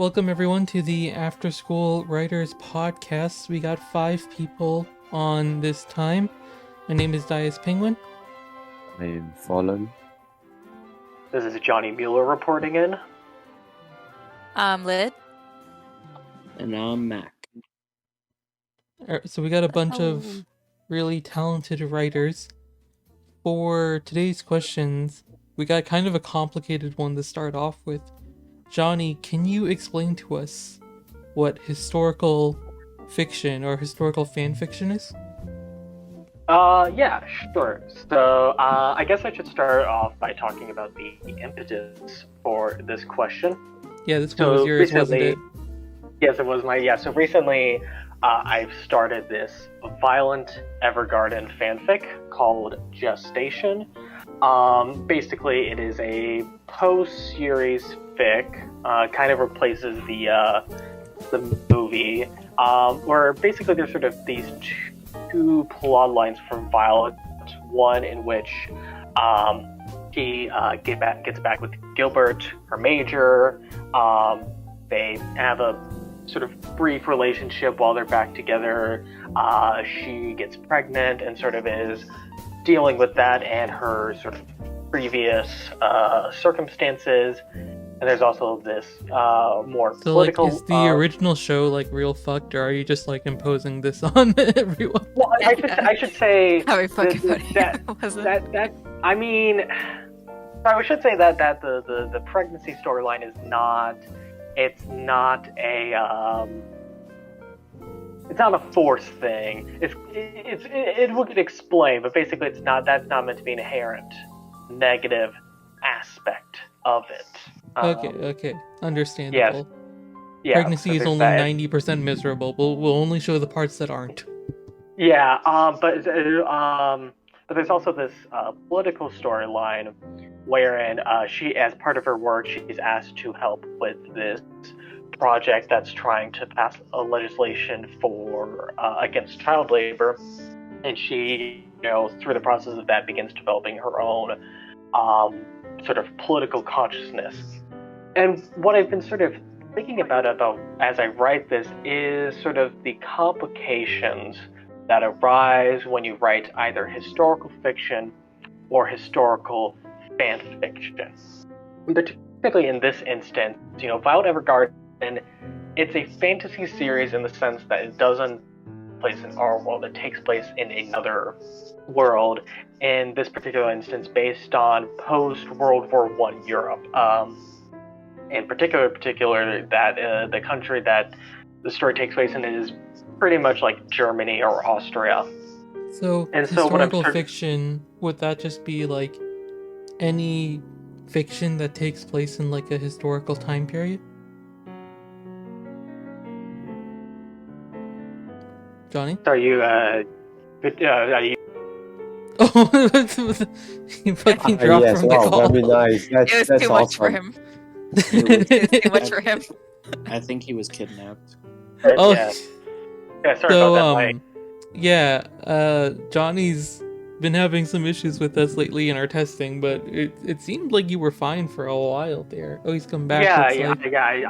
Welcome everyone to the After School Writers Podcast. We got 5 people on this time. My name is Dias Penguin. I am Fallen. This is Johnny Mueller reporting in. I'm Lid. And I'm Mac. So we got a bunch of really talented writers. For today's questions, we got kind of a complicated one to start off with. Johnny, can you explain to us what historical fiction or historical fan fiction is? Yeah, sure. So, I guess I should start off by talking about the impetus for this question. Yeah, this one was yours, wasn't it? Yes, it was so recently, I've started this violent Evergarden fanfic called Gestation. Basically, it is a post-series fic, kind of replaces the movie, where basically there's sort of these two plot lines from Violet. One in which she gets back with Gilbert, her major. They have a sort of brief relationship while they're back together. She gets pregnant and sort of is dealing with that and her sort of previous circumstances. And there's also this more political... is the original show real fucked, or are you just imposing this on everyone? Well, I should say How fucking funny that I mean, I should say that the pregnancy storyline is not. It's not a forced thing. It will get explained, but basically that's not meant to be an inherent negative aspect of it. Okay, understandable. Yeah, pregnancy is only 90% miserable. We'll only show the parts that aren't. Yeah, but there's also this political storyline wherein she, as part of her work, she's asked to help with this project that's trying to pass a legislation for against child labor, and she, through the process of that, begins developing her own sort of political consciousness. And what I've been sort of thinking about as I write this is sort of the complications that arise when you write either historical fiction or historical fan fiction. Particularly in this instance, Violet Evergarden, it's a fantasy series in the sense that it doesn't take place in our world, it takes place in another world, in this particular instance based on post-World War I Europe. In particular that the country that the story takes place in is pretty much like Germany or Austria. So historical fiction, would that just be any fiction that takes place in a historical time period? Johnny? Are you Oh, he fucking dropped yes, from the call. That'd be nice. It was too much for him. It was too much for him. I think he was kidnapped. Oh, yeah, sorry about that, Mike. Yeah, Johnny's been having some issues with us lately in our testing, but it seemed like you were fine for a while there. Oh, he's come back. I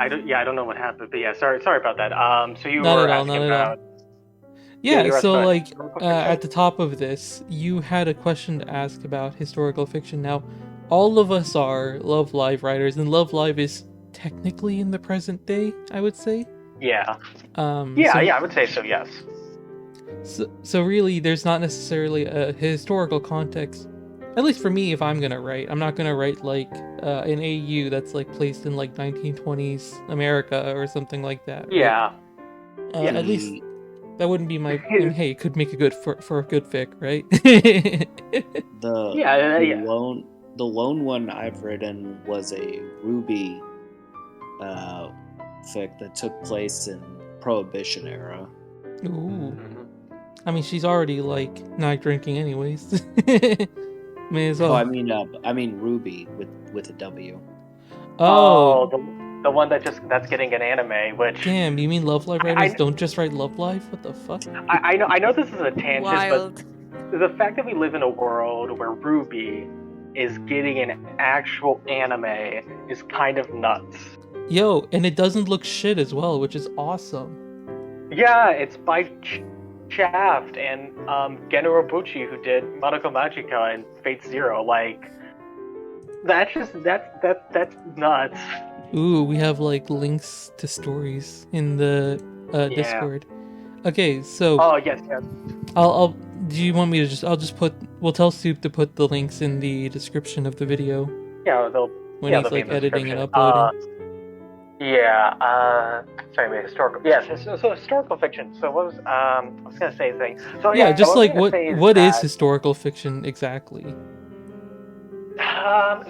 don't know what happened, but yeah, sorry about that. So you not were at all, asking not about... at all. Yeah, so at the top of this, you had a question to ask about historical fiction. Now, all of us are Love Live writers, and Love Live is technically in the present day, I would say. Yeah. I would say so, yes. So really, there's not necessarily a historical context. At least for me, if I'm gonna write, I'm not gonna write an AU that's placed in 1920s America or something like that. Right? Yeah. At least that wouldn't be my. Hey, it could make a good for a good fic, right? The lone one I've written was a Ruby fic that took place in Prohibition era. Ooh. I mean, she's already not drinking anyways. May as well. Oh, I mean Ruby with a W. Oh, the one that's getting an anime. Which, damn, you mean Love Live writers don't just write Love Live? What the fuck? I know this is a tangent, Wild. but the fact that we live in a world where Ruby is getting an actual anime is kind of nuts. Yo, and it doesn't look shit as well, which is awesome. Yeah, it's by Shaft and Geno Robucci, who did Madoka Magica and Fate Zero. Like, that's nuts. Ooh, we have like links to stories in the Discord. Okay, so Oh yes. I'll do you want me to we'll tell Soup to put the links in the description of the video Yeah, when he's they'll be like in the editing and description. uploading. Sorry, historical. Yes, so historical fiction. So what was I was gonna say thing. So Yeah, just what I was like gonna say what is that, historical fiction exactly?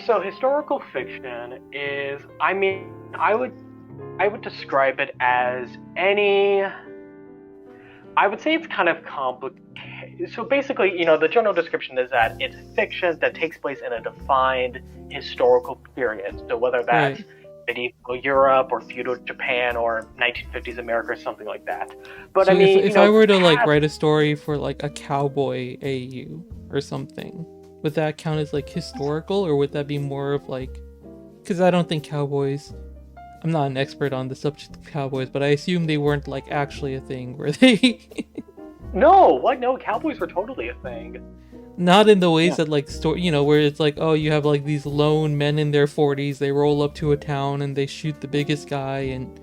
So historical fiction is, I mean, I would describe it as any. I would say it's kind of complicated. So basically, the general description is that it's fiction that takes place in a defined historical period. So whether that's medieval Europe or feudal Japan or 1950s America or something like that. But So I mean, if I were to like write a story for like a cowboy AU or something, would that count as like historical, or would that be more of like, because I don't think cowboys, I'm not an expert on the subject of cowboys, but I assume they weren't like actually a thing, were they? No, cowboys were totally a thing. Not in the ways that like where it's like, oh, you have like these lone men in their 40s, they roll up to a town and they shoot the biggest guy, and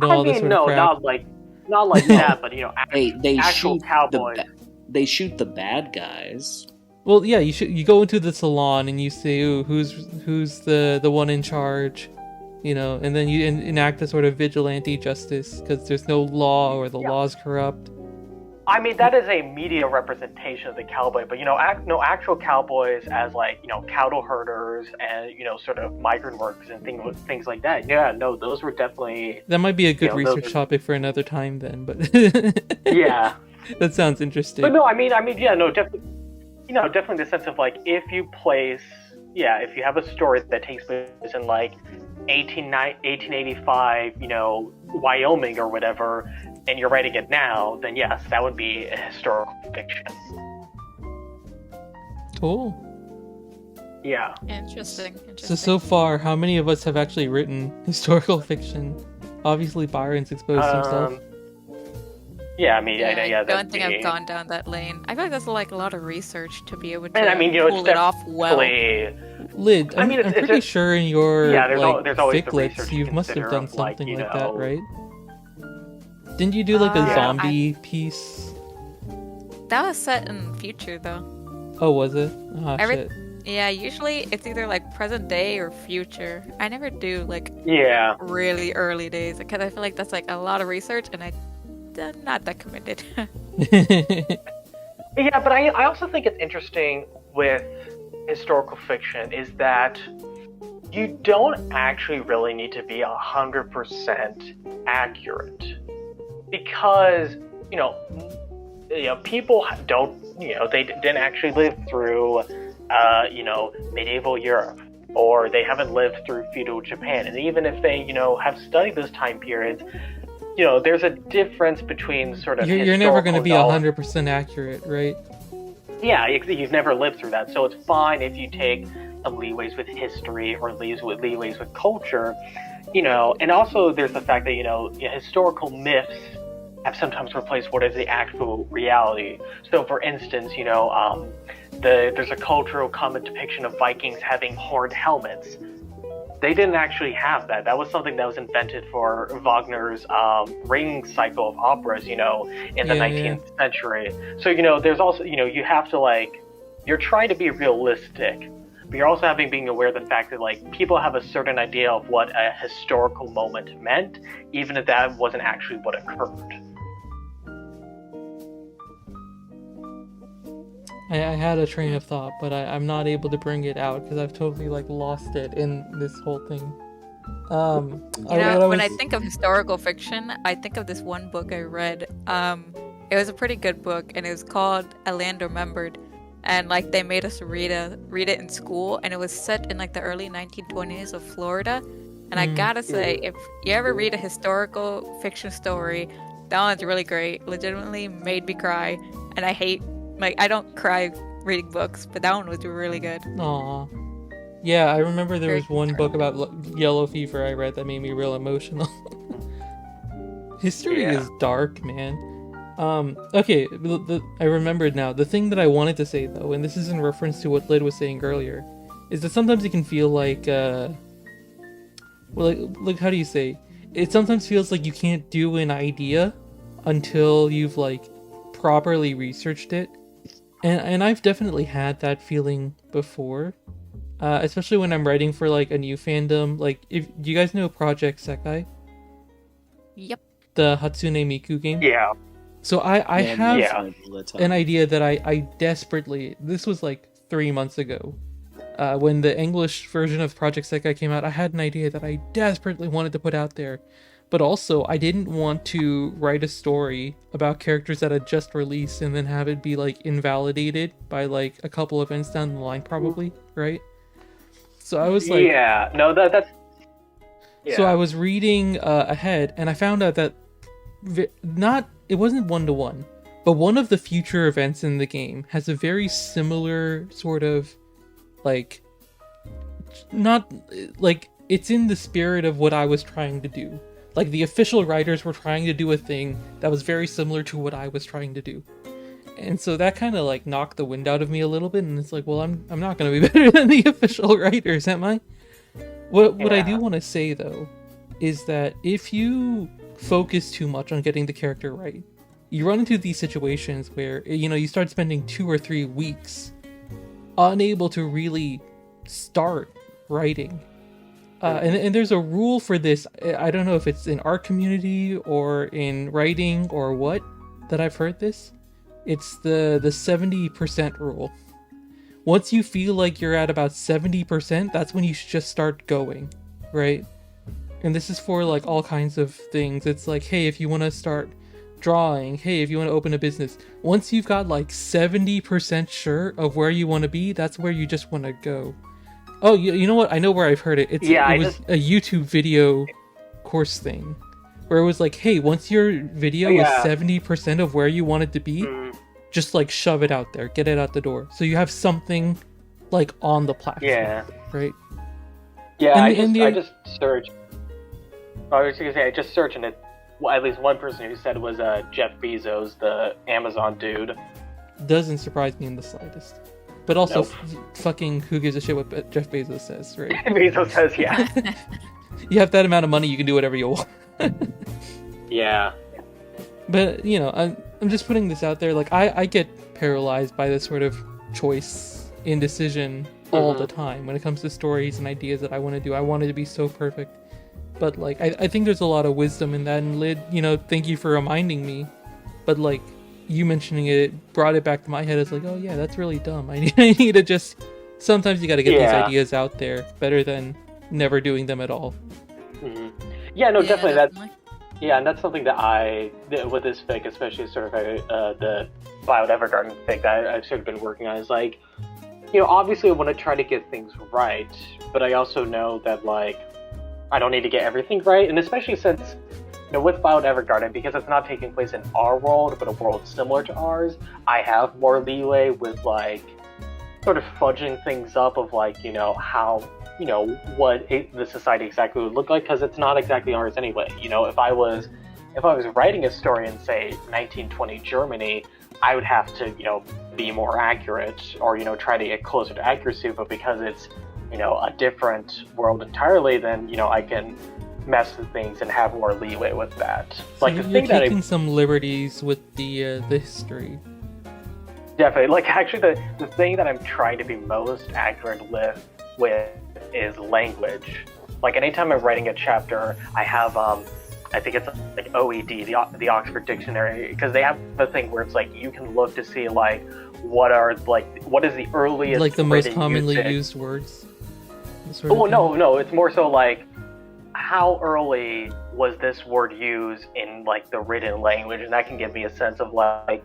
all this sort of crap. not like that, but they actual shoot cowboys. They shoot the bad guys. Well, yeah, you go into the salon and you say, ooh, who's the one in charge, and then you enact a sort of vigilante justice because there's no law or the law's corrupt. I mean, that is a media representation of the cowboy, but no actual cowboys as like cattle herders and sort of migrant workers and things like that. Yeah, no, those were definitely. That might be a good research topic for another time then, but yeah, that sounds interesting. But no, I mean, yeah, no, definitely, definitely the sense of like if you have a story that takes place in like 1885, Wyoming or whatever, and you're writing it now, then yes, that would be a historical fiction. Cool. Yeah. Interesting. So far, how many of us have actually written historical fiction? Obviously, Byron's exposed himself. Yeah, I mean, I don't think I've gone down that lane. I feel like that's like a lot of research to be able to and I mean, pull it off well. Lid, I'm pretty sure in your there's always the Ficklets, research you to must have consider done of, like, something like that, right? Didn't you do like a zombie piece? That was set in the future, though. Oh, was it? Oh, shit. Yeah, usually it's either like present day or future. I never do like really early days because I feel like that's like a lot of research and I'm not that committed. Yeah, but I also think it's interesting with historical fiction is that you don't actually really need to be 100% accurate because people don't they didn't actually live through medieval Europe, or they haven't lived through feudal Japan, and even if they have studied those time periods, there's a difference between sort of you're never going to be 100% accurate, right? Yeah, you've never lived through that, so it's fine if you take some leeways with history or leeways with culture, and also there's the fact that historical myths have sometimes replaced what is the actual reality. So for instance, there's a cultural common depiction of Vikings having horned helmets. They didn't actually have that. That was something that was invented for Wagner's ring cycle of operas, in the 19th century. So, there's also, you have to you're trying to be realistic, but you're also being aware of the fact that people have a certain idea of what a historical moment meant, even if that wasn't actually what occurred. I had a train of thought, but I'm not able to bring it out because I've totally lost it in this whole thing. When I think of historical fiction, I think of this one book I read. It was a pretty good book, and it was called A Land Remembered. And they made us read it in school, and it was set in the early 1920s of Florida. And I gotta say, if you ever read a historical fiction story, that one's really great. Legitimately made me cry, and I hate. I don't cry reading books, but that one was really good. Aww. Yeah, I remember there Very was one book concerning. about yellow fever I read that made me real emotional. History Yeah. is dark, man. Okay, I remembered now. The thing that I wanted to say, though, and this is in reference to what Lid was saying earlier, is that sometimes it can feel like, well, like how do you say? It sometimes feels like you can't do an idea until you've, like, properly researched it. And I've definitely had that feeling before. Especially when I'm writing for, like, a new fandom. Like, do you guys know Project Sekai? Yep. The Hatsune Miku game? Yeah. So I Yeah, have Muse Yeah. might be the time. an idea that I desperately, this was like 3 months ago, when the English version of Project Sekai came out. I had an idea that I desperately wanted to put out there, but also I didn't want to write a story about characters that had just released and then have it be like invalidated by like a couple events down the line, probably, right? So I was like, Yeah. No, that's. Yeah. so I was reading ahead, and I found out that it wasn't 1-to-1, but one of the future events in the game has a very similar sort of, like, not like, it's in the spirit of what I was trying to do. Like, the official writers were trying to do a thing that was very similar to what I was trying to do. And so that kind of like knocked the wind out of me a little bit, and it's like, well, I'm not going to be better than the official writers, am I? What I do Yeah. want to say, though, is that if you focus too much on getting the character right, you run into these situations where, you start spending 2 or 3 weeks unable to really start writing. And there's a rule for this. I don't know if it's in our community or in writing or what, that I've heard this. It's the 70% rule. Once you feel like you're at about 70%, that's when you should just start going, right? And this is for like all kinds of things. It's like, hey, if you want to start drawing, hey, if you want to open a business, once you've got like 70% sure of where you want to be, that's where you just want to go. Oh, you know what? I know where I've heard it. Yeah, it was a YouTube video course thing where it was like, hey, once your video is 70% of where you want it to be, just like shove it out there, get it out the door, so you have something like on the platform. Yeah. Right. Yeah. And I just searched. I was gonna say I just searched, and it. Well, at least one person who said was Jeff Bezos, the Amazon dude. Doesn't surprise me in the slightest. But also, Nope. fucking who gives a shit what Jeff Bezos says, right? Bezos says, yeah. You have that amount of money, you can do whatever you want. Yeah. But, I'm just putting this out there. Like, I get paralyzed by this sort of choice, indecision all the time when it comes to stories and ideas that I want to do. I want it to be so perfect. But, like, I think there's a lot of wisdom in that. And, Lid, thank you for reminding me. But, like, you mentioning it brought it back to my head. It's like, oh, yeah, that's really dumb. I need to just... Sometimes you got to get these ideas out there better than never doing them at all. Mm-hmm. Yeah, no, definitely. Yeah, and that's something that with this fic, especially sort of the Cloud Evergarden fic that I've sort of been working on, is like, obviously I want to try to get things right, but I also know that, like, I don't need to get everything right, and especially since, with Cloud Evergarden, because it's not taking place in our world, but a world similar to ours, I have more leeway with, like, sort of fudging things up of, like, how... what the society exactly would look like, because it's not exactly ours anyway. If I was writing a story in, say, 1920 Germany, I would have to, be more accurate, or, try to get closer to accuracy, but because it's, a different world entirely, then, I can mess with things and have more leeway with that. So like, the you're thing that taking some liberties with the history. Definitely. Like, actually, the thing that I'm trying to be most accurate with is language. Like, anytime I'm writing a chapter, I have I think it's like OED, the Oxford Dictionary, because they have the thing where it's like you can look to see like what is the earliest, like the most written commonly usage. used words. Oh no, it's more so like how early was this word used in like the written language, and that can give me a sense of like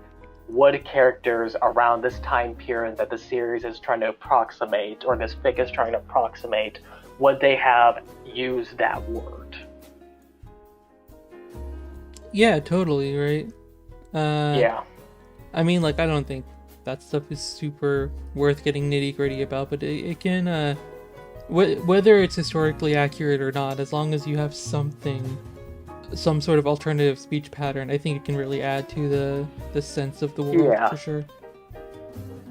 what characters around this time period that the series is trying to approximate, or this fic is trying to approximate, would they have used that word? Yeah, totally, right? Yeah. I mean, like, I don't think that stuff is super worth getting nitty-gritty about, but it can whether it's historically accurate or not, as long as you have some sort of alternative speech pattern, I think it can really add to the sense of the world Yeah. for sure.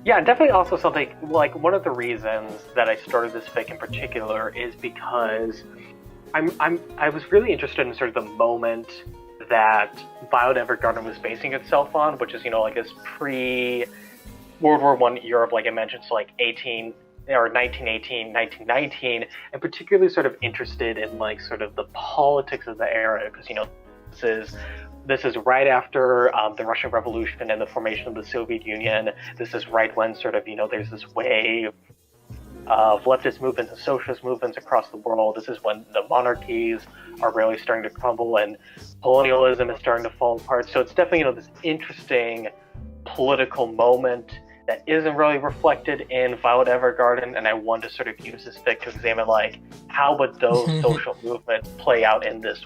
Yeah, definitely also something, like, one of the reasons that I started this fic in particular is because I was really interested in sort of the moment that Violet Evergarden was basing itself on, which is, like this pre-World War I Europe, like I mentioned, so like 1918, 1919, and particularly sort of interested in like sort of the politics of the era, because this is right after the Russian Revolution and the formation of the Soviet Union. This is right when sort of there's this wave of leftist movements and socialist movements across the world. This is when the monarchies are really starting to crumble and colonialism is starting to fall apart. So it's definitely this interesting political moment that isn't really reflected in Violet Evergarden, and I want to sort of use this fic to examine like how would those social movements play out in this.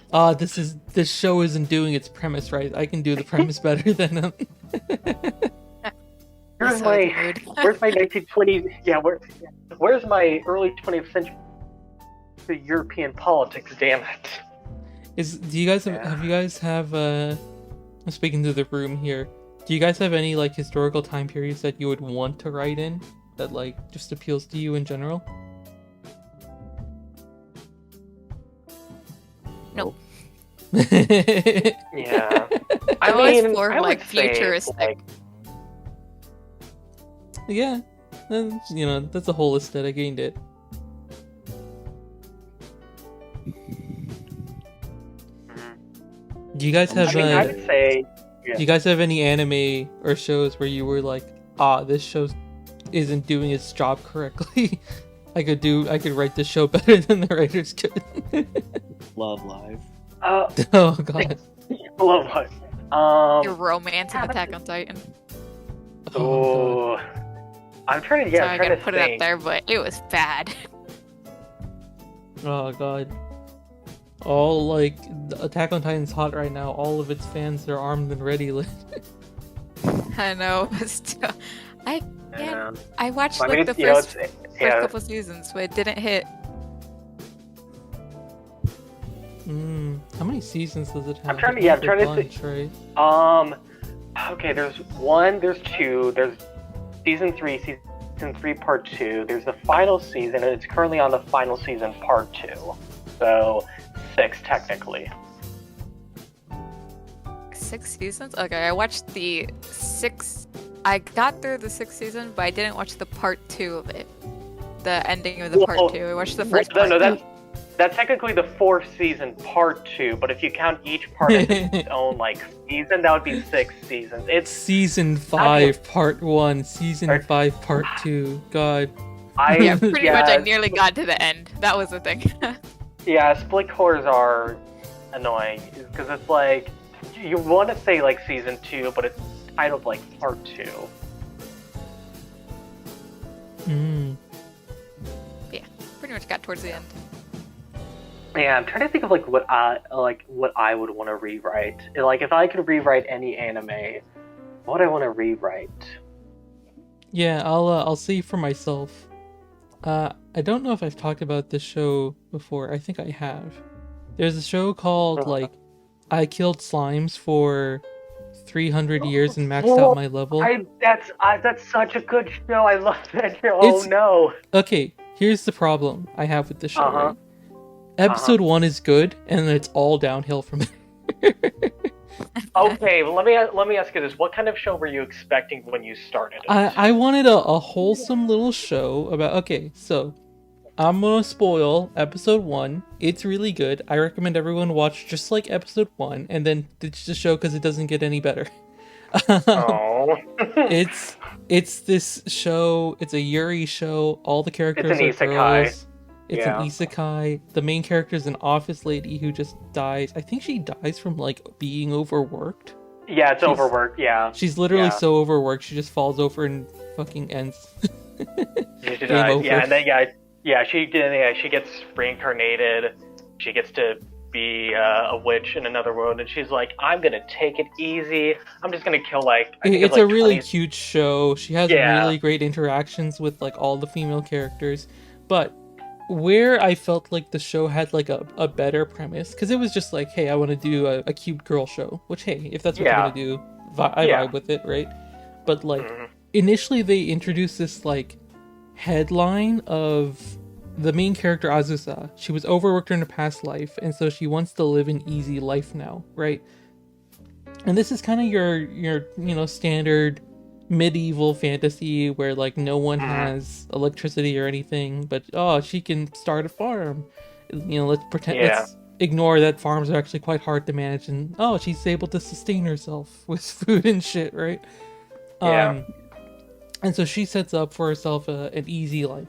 This show isn't doing its premise right. I can do the premise better than him. Where's So my rude. where's my 1920s? Yeah, where's my early 20th century European politics? Damn it! Do you guys have I'm speaking to the room here. Do you guys have any like historical time periods that you would want to write in that like just appeals to you in general? Nope. Yeah, I always mean, for I like would say, futuristic. like, Yeah, that's a whole aesthetic, ain't it? Do you guys have I would say. Yeah. do you guys have any anime or shows where you were like, this show isn't doing its job correctly? I could write this show better than the writers could. Love Live. Oh god. Love Live. Your romance and Attack on Titan. Oh, I'm trying to. Sorry, Yeah, I I'm trying gotta to put it up think. there, but it was bad. Oh god. All like Attack on Titan's hot right now. All of its fans are armed and ready. I know, but still, Yeah. I watched I like mean, the it's, first yeah. couple seasons, but it didn't hit. How many seasons does it have? I'm trying to. Yeah, I'm trying to bunch, think. right? Okay, there's one, there's two, there's season 3 part 2, there's the final season, and it's currently on the final season part 2. So 6 technically. 6 seasons? Okay, I watched the 6. I got through the 6th season, but I didn't watch the part 2 of it. The ending of the part 2. I watched the first part. No, that's technically the 4th season part 2, but if you count each part as its own like season, that would be 6 seasons. It's Season 5 part 1, Season 5 part 2. God. Yeah, pretty much I nearly got to the end. That was the thing. Yeah, split cores are annoying because it's like you want to say like season 2, but it's titled like part 2. Yeah, pretty much got towards the end. Yeah, I'm trying to think of like what I would want to rewrite. Like if I could rewrite any anime, what would I want to rewrite? Yeah, I'll see for myself. I don't know if I've talked about this show before. I think I have. There's a show called like I Killed Slimes for 300 years and maxed out my level. That's such a good show. I love that show. Oh no. Okay, here's the problem I have with the show. Right? Episode 1 is good, and then it's all downhill from there. Okay, well, let me ask you this: what kind of show were you expecting when you started it? I wanted a wholesome little show about. Okay, so I'm gonna spoil episode 1. It's really good. I recommend everyone watch just like episode 1, and then ditch the show because it doesn't get any better. Oh. It's this show. It's a Yuri show. All the characters It's an are isekai. girls. It's an isekai. The main character is an office lady who just dies. I think she dies from like being overworked. Yeah, she's overworked. Yeah. She's literally so overworked she just falls over and fucking ends. She died. Yeah, and then she gets reincarnated. She gets to be a witch in another world, and she's like, I'm gonna take it easy. I'm just gonna kill it's a really cute show. She has really great interactions with like all the female characters, but where I felt like the show had like a better premise, because it was just like, hey, I want to do a cute girl show, which, hey, if that's what you're Yeah. gonna do, I Yeah. vibe with it, right? But like Mhm. initially they introduced this like headline of the main character Azusa. She was overworked in her past life, and so she wants to live an easy life now, right? And this is kind of your standard medieval fantasy where like no one has electricity or anything, but oh, she can start a farm. Let's pretend. Yeah. Let's ignore that farms are actually quite hard to manage, and oh, she's able to sustain herself with food and shit, right? Yeah. And so she sets up for herself an easy life.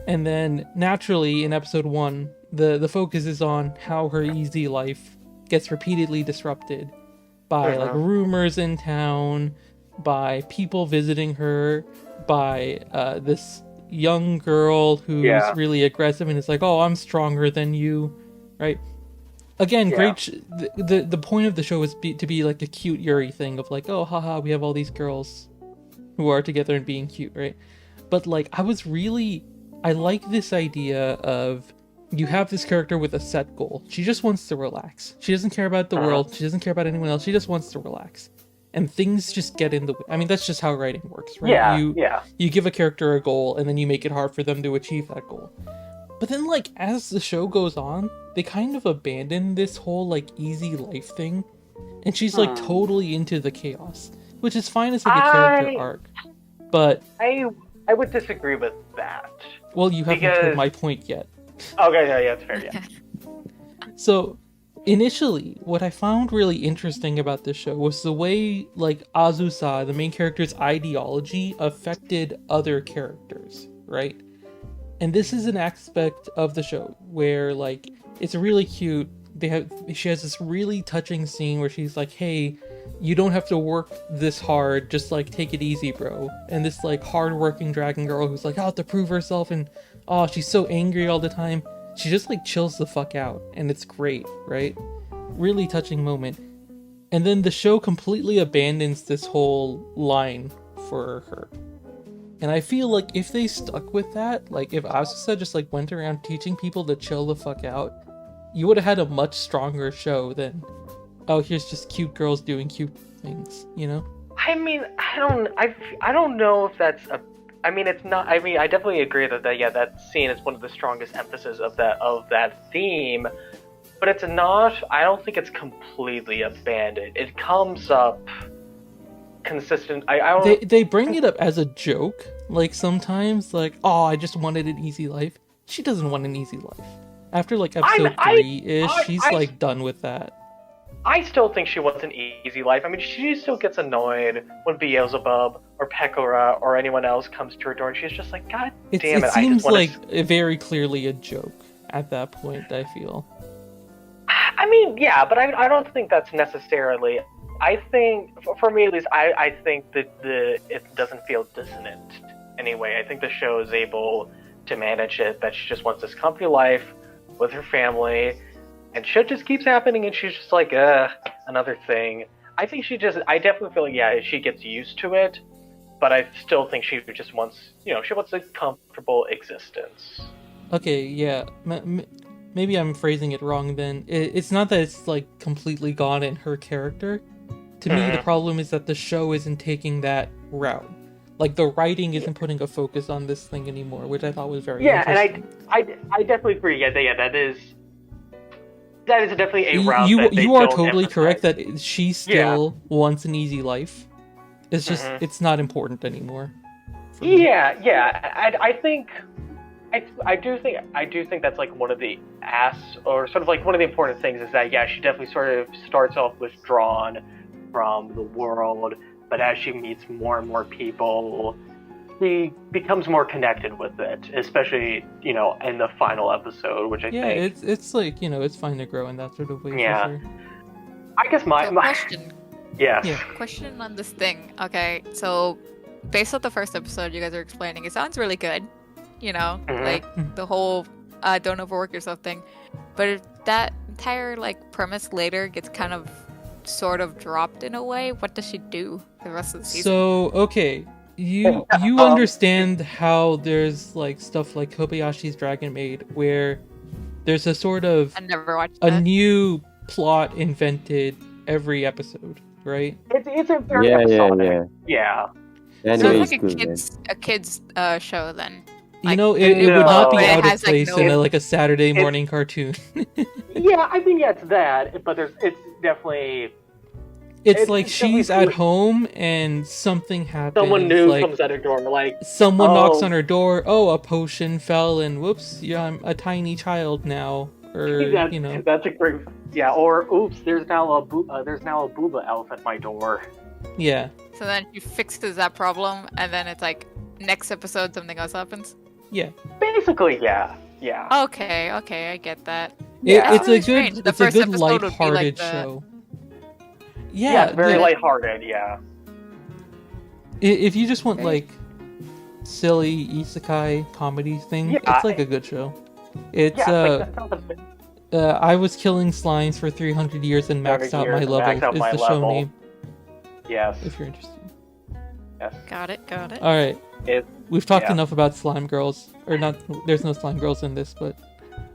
And then naturally in episode 1, the focus is on how her easy life gets repeatedly disrupted by like rumors in town, by people visiting her, by this young girl who's Yeah. really aggressive and is like, "Oh, I'm stronger than you," right? Again, Yeah. great. The point of the show is to be like a cute Yuri thing of like, "Oh, haha, we have all these girls who are together and being cute," right? But like, I like this idea of you have this character with a set goal. She just wants to relax. She doesn't care about the world. She doesn't care about anyone else. She just wants to relax. And things just get in the way. I mean, that's just how writing works, right? Yeah. You give a character a goal, and then you make it hard for them to achieve that goal. But then, like, as the show goes on, they kind of abandon this whole, like, easy life thing. And she's, like, totally into the chaos. Which is fine as, like, a character arc. But... I would disagree with that. Well, you haven't heard my point yet. Okay, yeah, that's fair, yeah. So, initially, what I found really interesting about this show was the way, like, Azusa, the main character's ideology, affected other characters, right? And this is an aspect of the show where, like, it's really cute. She has this really touching scene where she's like, hey, you don't have to work this hard, just, like, take it easy, bro. And this, like, hardworking dragon girl who's, like, out to prove herself, and, oh, she's so angry all the time. She just, like, chills the fuck out, and it's great, right? Really touching moment. And then the show completely abandons this whole line for her. And I feel like if they stuck with that, like, if Asusa just, like, went around teaching people to chill the fuck out, you would have had a much stronger show than, oh, here's just cute girls doing cute things, you know? I mean, I don't know if that's a. I mean, it's not. I mean, I definitely agree that scene is one of the strongest emphasis of that theme, but it's not. I don't think it's completely abandoned. It comes up consistent. I don't. They bring it up as a joke, like sometimes, like, oh, I just wanted an easy life. She doesn't want an easy life. After like episode 3-ish, she's like done with that. I still think she wants an easy life. I mean, she still gets annoyed when Beelzebub or Pecora or anyone else comes to her door, and she's just like, God damn it! It seems I just like very clearly a joke at that point, I feel. I mean, yeah, but I don't think that's necessarily. I think, for me at least, I think that it doesn't feel dissonant anyway. I think the show is able to manage it, that she just wants this comfy life with her family, and shit just keeps happening, and she's just like, another thing. I think I definitely feel like, yeah, she gets used to it, but I still think she just wants, she wants a comfortable existence. Okay, yeah, maybe I'm phrasing it wrong then. It's not that it's, like, completely gone in her character. To me, the problem is that the show isn't taking that route. Like, the writing isn't putting a focus on this thing anymore, which I thought was very interesting. And I definitely agree. Yeah, that is definitely a route that they you are don't totally emphasize. correct that she still wants an easy life. It's just, it's not important anymore. Yeah. I think... I do think that's like one of the or sort of like one of the important things is that, yeah, she definitely sort of starts off withdrawn from the world, but as she meets more and more people, she becomes more connected with it, especially, in the final episode, which I think... it's like, it's fine to grow in that sort of way. Yeah. For sure. I guess my question. Yes. Yeah. Question on this thing. Okay, so based on the first episode you guys are explaining, it sounds really good. Like the whole don't overwork yourself thing. But if that entire like premise later gets kind of sort of dropped in a way, what does she do the rest of the season? So, okay. you understand how there's like stuff like Kobayashi's Dragon Maid where there's a sort of I never watched a that. new plot invented every episode, right? It's a very Yeah, episodic. yeah. Yeah. So Anime it's is like good, man. a kids show then. You Like, know, it would not be No. It out of has, like, place no- in like a Saturday It's- morning cartoon. Yeah, I mean, yeah, it's that, but it's definitely It's like it's she's definitely- at home and something happens. someone new like, comes at her door, like, someone knocks oh. on her door. Oh, a potion fell, and whoops, yeah, I'm a tiny child now. Or that's, you know, that's a great, yeah. Or oops, there's now a booba elf at my door. yeah, So then she fixes that problem, and then it's like next episode something else happens. yeah. Basically, yeah. Okay, I get that. Yeah. It's Really a strange. good, The it's a first good episode would be like lighthearted the- show. Yeah, Yeah, it's very the- lighthearted. Yeah. If you just want Okay. like silly isekai comedy thing, Yeah, it's like a good show. It's Yeah, like, that's not the I was killing slimes for 300 years and maxed 300 out years my and level maxed out is my the show level. name, yes. if you're interested. Yes. Got it. All right, we've talked yeah. enough about slime girls, or not. There's no slime girls in this, but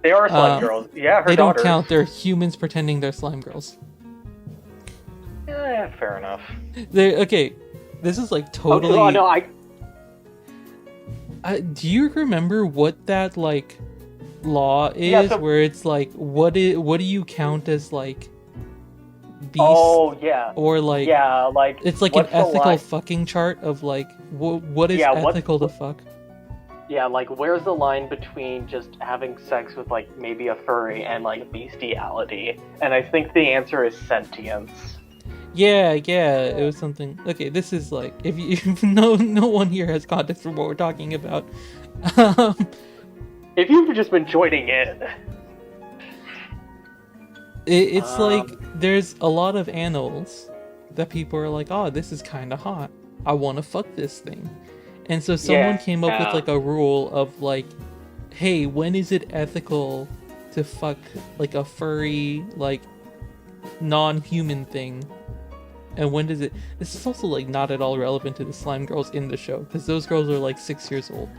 They are slime Uh, girls. Yeah, her they don't daughters. count. They're humans pretending they're slime girls. Yeah, fair enough. They okay. This is like totally. Oh, no, Do you remember what that like law is? Yeah, so- where it's like, what do you count as like beast, Oh, yeah. or like Yeah, like it's like an what's the ethical line? fucking chart of like what is Yeah, what's- ethical to fuck? Yeah, like where's the line between just having sex with like maybe a furry and like bestiality? And I think the answer is sentience. Yeah, it was something. Okay, this is like if you if no one here has context for what we're talking about. If you've just been joining it, It's like Um, there's a lot of animals that people are like, oh, this is kind of hot. I want to fuck this thing. And so someone came up with Yeah. like a rule of like, hey, when is it ethical to fuck like a furry, like non-human thing? And when does it? This is also like not at all relevant to the slime girls in the show because those girls are like 6 years old.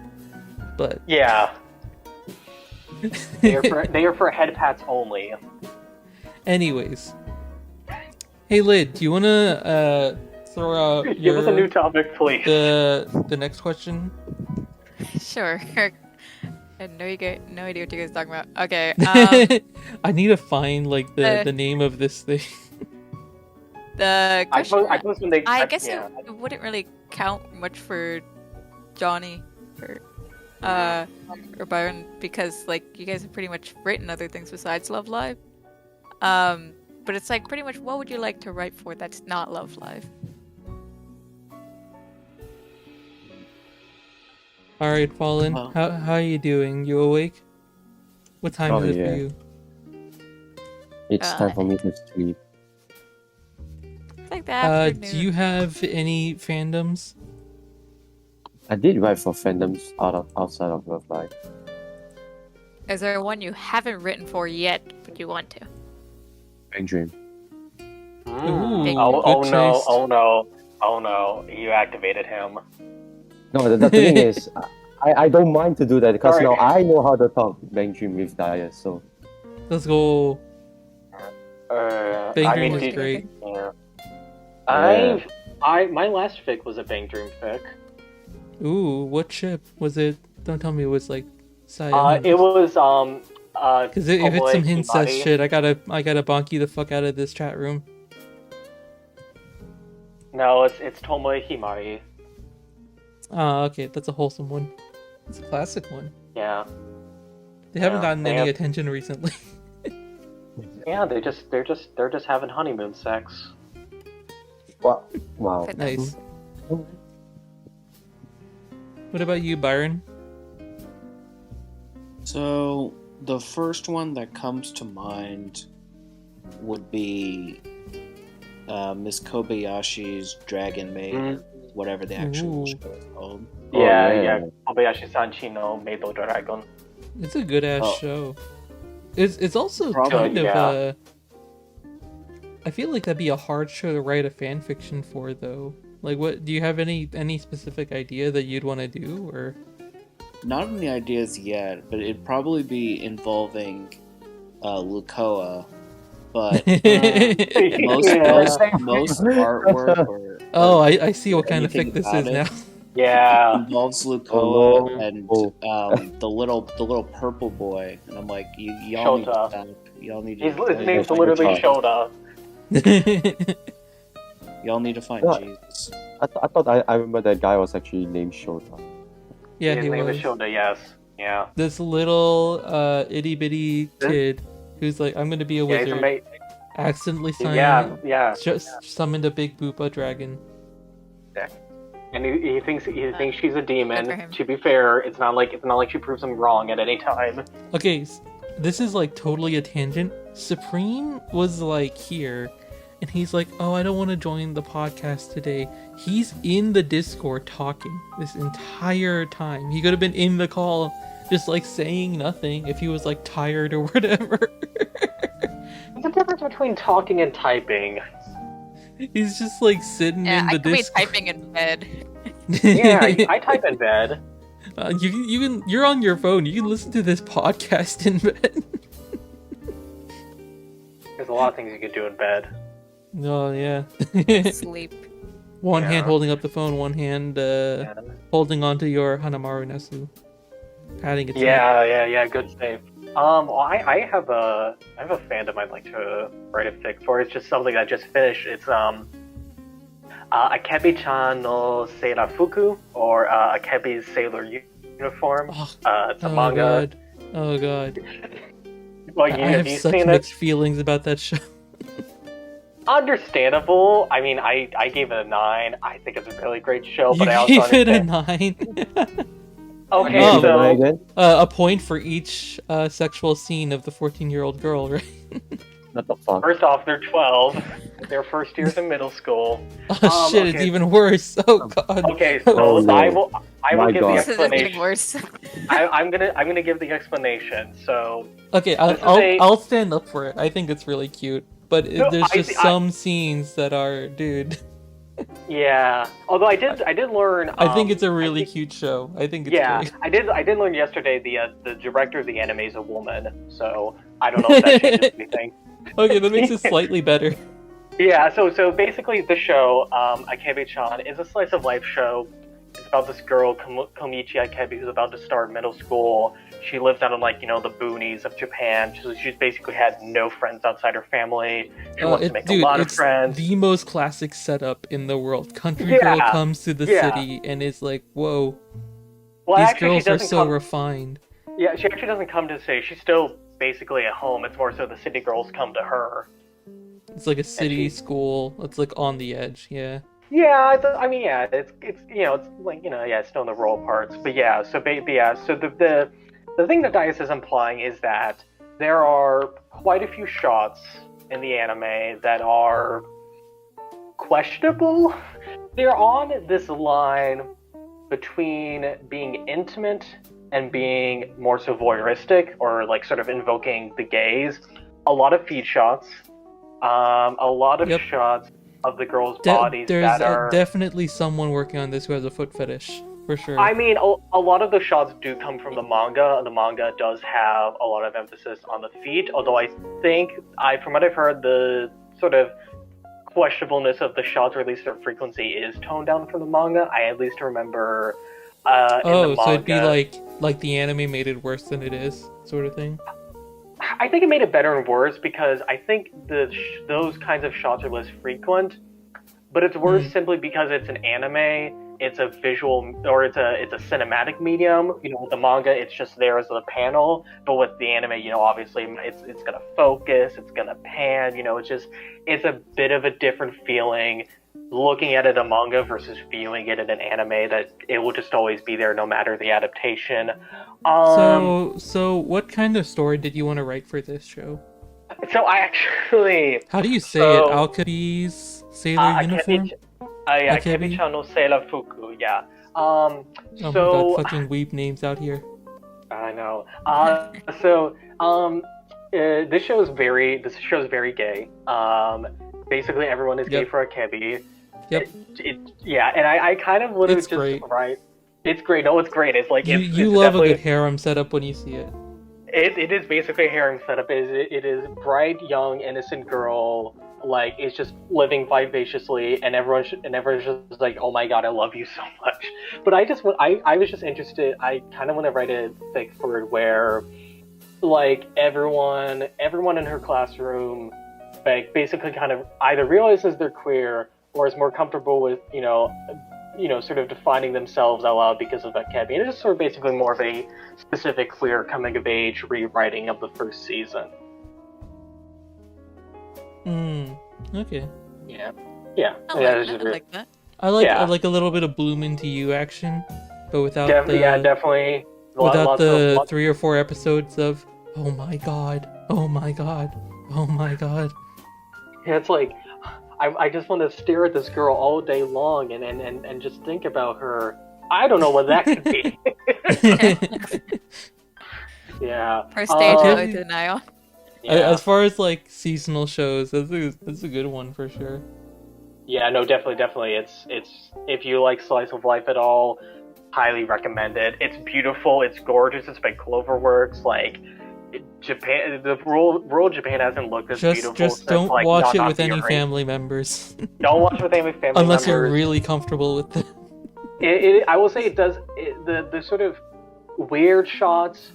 But yeah, they are for head pats only. anyways, hey Lid, do you wanna throw out Give us a new topic, please. the next question? Sure. I had no idea what you guys are talking about. Okay. I need to find like Uh, the name of this thing. The question. I suppose when they. I guess yeah. it wouldn't really count much for Johnny or Byron because like you guys have pretty much written other things besides Love Live. But it's like pretty much what would you like to write for that's not Love Live? All right, Fallen. Well- How are you doing? You awake? What time Oh, is it yeah. for you? It's time for me to sleep. It's like the afternoon. Do you have any fandoms? I did write for fandoms outside of Love Live. Is there one you haven't written for yet, but you want to? Bang Dream. Ooh, Oh good no! taste. Oh no! You activated him. No, the thing is, I don't mind to do that because Sorry. now I know how to talk Bang Dream with Daya. So Let's go. Bang I Dream mean, is did- great. Yeah. Yeah. My last fic was a Bang Dream fic. Ooh, what ship was it? Don't tell me it was like It was Because if it's some Tomoe incest Himari. shit, I gotta bonky the fuck out of this chat room. No, it's Tomoe Himari. Okay, that's a wholesome one. It's a classic one. Yeah. They haven't Yeah, gotten they any have- attention recently. Yeah, they're just having honeymoon sex. wow. Nice. What about you, Byron? So the first one that comes to mind would be Miss Kobayashi's Dragon Maid, Mm. whatever the actual Ooh. show is called. Oh, Yeah, yeah. yeah. Kobayashi Sanchi no Meido Dragon. It's a good ass Oh. show. It's also Probably, kind of yeah. I feel like that'd be a hard show to write a fan fiction for, though. Like, what do you have any specific idea that you'd want to do, or? Not any ideas yet, but it'd probably be involving Lukoa. But most Yeah. most artwork or Oh, I see what kind of anything fic this about is it now. Yeah. involves Lukoa Oh, no. and Oh. the little purple boy, and I'm like, y'all need to Shota. stop. Y'all need to. His name's Oh, literally Shota. Shota. Y'all need to find Yeah. Jesus. I thought I remember that guy was actually named Shota. Yeah, His he name was. is Shota, yes. Yeah. This little itty bitty kid who's like, I'm gonna be a Yeah, he's wizard. Accidentally yeah. just summoned a big boopa dragon. And he thinks she's a demon. Good for him. To be fair, it's not like she proves him wrong at any time. Okay, this is like totally a tangent. Supreme was like here, and he's like, "Oh, I don't want to join the podcast today." He's in the Discord talking this entire time. He could have been in the call, just like saying nothing if he was like tired or whatever. What's the difference between talking and typing? He's just like sitting Yeah, in I the could be Discord. typing in bed. Yeah, I type in bed. You're on your phone. You can listen to this podcast in bed. There's a lot of things you can do in bed. Oh yeah. Sleep. One Yeah. hand holding up the phone, one hand holding onto your Hanamaru Nesu, patting its head. Yeah, good save. Well, I have a fandom I'd like to write a fic for. It's just something I just finished. It's Akebi-chan no Seirafuku, or Akebi's Sailor Uniform. Oh, It's a manga. God. Oh god. Well, I have you've such seen mixed it. feelings about that show. Understandable. I mean, I gave it a 9. I think it's a really great show, but You I also gave it a understand. 9. Okay, Oh. so Again? A point for each sexual scene of the 14-year-old girl, right? Not the fuck. first off, they're 12. Their first years in middle school. Oh shit, it's okay. even worse. Oh god. Okay, so Oh, no. I will My give God. the This is getting explanation. worse. I'm gonna give the explanation. So Okay, This is a- I'll stand up for it. I think it's really cute, but No, there's I just thi- some scenes that are, dude. yeah, although I did learn. I think it's a I really think- cute show. I think it's Yeah, great. I did learn yesterday the director of the anime is a woman, so I don't know if that changes anything. Okay, that makes it slightly better. Yeah, so basically the show, Akebi-chan, is a slice of life show. It's about this girl, Komichi Akebi, who's about to start middle school. She lives out in the boonies of Japan. She's basically had no friends outside her family. She wants to make a lot of it's friends. the most classic setup in the world. Country Yeah, girl comes to the yeah. city and is like, whoa, Well, these actually, girls she are doesn't so come. refined. Yeah, she actually doesn't come to say. She's still basically at home. It's more so the city girls come to her. It's like a city she- school. It's like on the edge, yeah. Yeah, it's it's still in the rural parts, but yeah. So so the thing that Dias is implying is that there are quite a few shots in the anime that are questionable. They're on this line between being intimate and being more so voyeuristic, or like sort of invoking the gaze. A lot of feed shots, a lot of Yep. shots of the girls' bodies There's that are. definitely someone working on this who has a foot fetish, for sure. I mean, a lot of the shots do come from the manga. The manga does have a lot of emphasis on the feet, although I think, from what I've heard, the sort of questionableness of the shots, or at least their frequency, is toned down from the manga. I at least remember in the manga. So it'd be like the anime made it worse than it is, sort of thing. I think it made it better and worse because I think those kinds of shots are less frequent, but it's worse simply because it's an anime. It's a visual, or it's a cinematic medium. With the manga, it's just there as a panel. But with the anime, obviously it's gonna focus, it's gonna pan. It's a bit of a different feeling looking at it in a manga versus viewing it in an anime. That it will just always be there no matter the adaptation. So what kind of story did you want to write for this show? So I actually. How do you say So- it? Alkebi's Sailor Uniform? Akebi-chan no Seirafuku, yeah. Oh So my god, fucking weeb names out here. I know. This show is very gay. Basically, everyone is gay Yep. for Akebi. Yep. Yeah, and I kind of would have It's just great. right. It's great. No, it's great. It's like You it's love a definitely good harem setup when you see it. it is basically a harem setup. It is bright, young, innocent girl. Like it's just living vivaciously, and everyone's just like, oh my god, I love you so much. But I was just interested. I kind of want to write a fic for it where, like everyone in her classroom, like basically kind of either realizes they're queer or is more comfortable with sort of defining themselves out loud because of that academy. And it's just sort of basically more of a specific queer coming of age rewriting of the first season. Okay. Yeah. I like that. I like a little bit of Bloom Into You action, but without Definitely. without the 3 or 4 episodes of oh my god, oh my god, oh my god. Yeah, it's like I just want to stare at this girl all day long and just think about her. I don't know what that could be. Yeah. Her stage early denial. Yeah. As far as like seasonal shows, that's a good one for sure. Yeah, no, definitely. It's if you like slice of life at all, highly recommend it. It's beautiful, it's gorgeous, it's by Cloverworks. Like Japan, the rural Japan hasn't looked this beautiful. Just don't like, watch it Not with any Fury. family members. Don't watch it with any family unless members. you're really comfortable with it. I will say it does. The sort of weird shots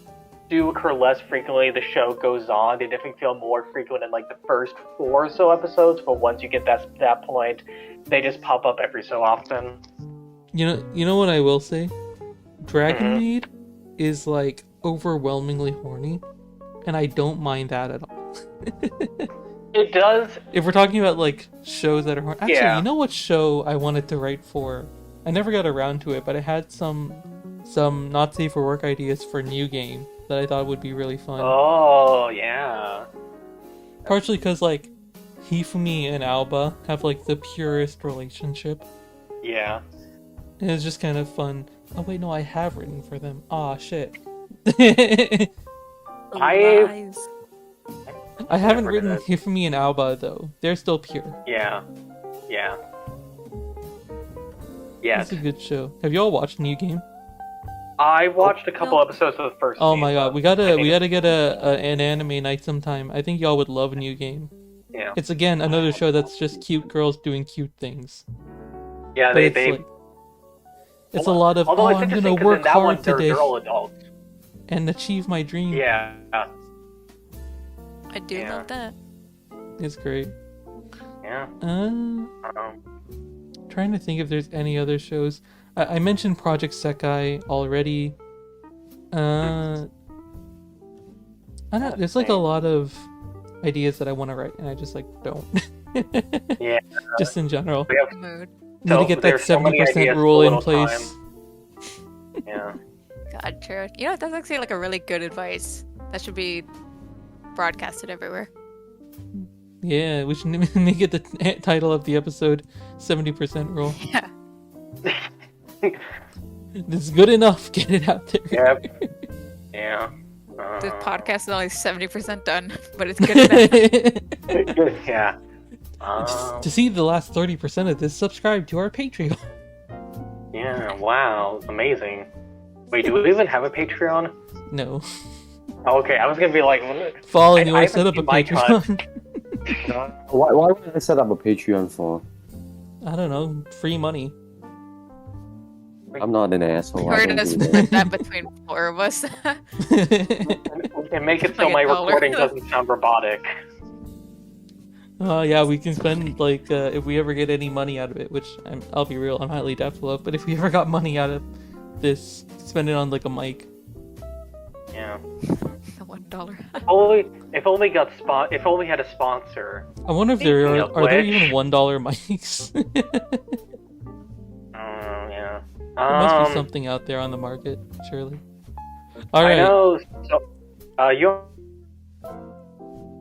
do occur less frequently. The show goes on. They definitely feel more frequent in like the first 4 or so episodes. But once you get that point, they just pop up every so often. You know what I will say? Dragon Maid is like overwhelmingly horny, and I don't mind that at all. It does. If we're talking about like shows that are horny, actually, Yeah. you know what show I wanted to write for? I never got around to it, but I had some not safe for work ideas for New Game that I thought would be really fun. Oh yeah. Partially because like Hifumi and Alba have like the purest relationship. Yeah. And it's just kind of fun. Oh wait, no, I have written for them. Aw, shit. Lies. I haven't Never written did. Hifumi and Alba though. They're still pure. Yeah. It's a good show. Have you all watched New Game? I watched a couple No. episodes of the first. Oh my season. god, we gotta get an anime night sometime. I think y'all would love New Game. Yeah. It's again another show that's just cute girls doing cute things. Yeah, But they. it's a lot of Although it's I'm interesting gonna 'cause work in that one hard they're today girl adults. and achieve my dream. Yeah. I do Yeah. love that. It's great. Yeah. Trying to think if there's any other shows. I mentioned Project Sekai already. I don't know, there's like a lot of ideas that I want to write and I just like don't. Yeah. Just in general. We have, Mood. Need to get that there's so many 70% ideas, rule in little place. yeah. God, true. You know, that's actually like a really good advice. That should be broadcasted everywhere. Yeah, we should make it the title of the episode, 70% rule. Yeah. This is good enough. Get it out there. Yep. Yeah. This podcast is only 70% done, but it's good enough. Yeah. To see the last 30% of this, subscribe to our Patreon. Yeah. Wow. Amazing. Wait, do we even have a Patreon? No. Okay, I was gonna be like, Following I you, I haven't set up a seen my Patreon. Why would I set up a Patreon for? I don't know, free money. I'm not an asshole. I We're don't gonna do split that. that between 4 of us. and make it so Like my $1. recording doesn't sound robotic. Yeah, we can spend like if we ever get any money out of it, which I'll be real, I'm highly doubtful of. But if we ever got money out of this, spend it on like a mic. Yeah. The $1. If only we had a sponsor. I wonder if there Speaking of are there which- even $1 mics. Yeah. There must be something out there on the market, surely. All I right. know. So, you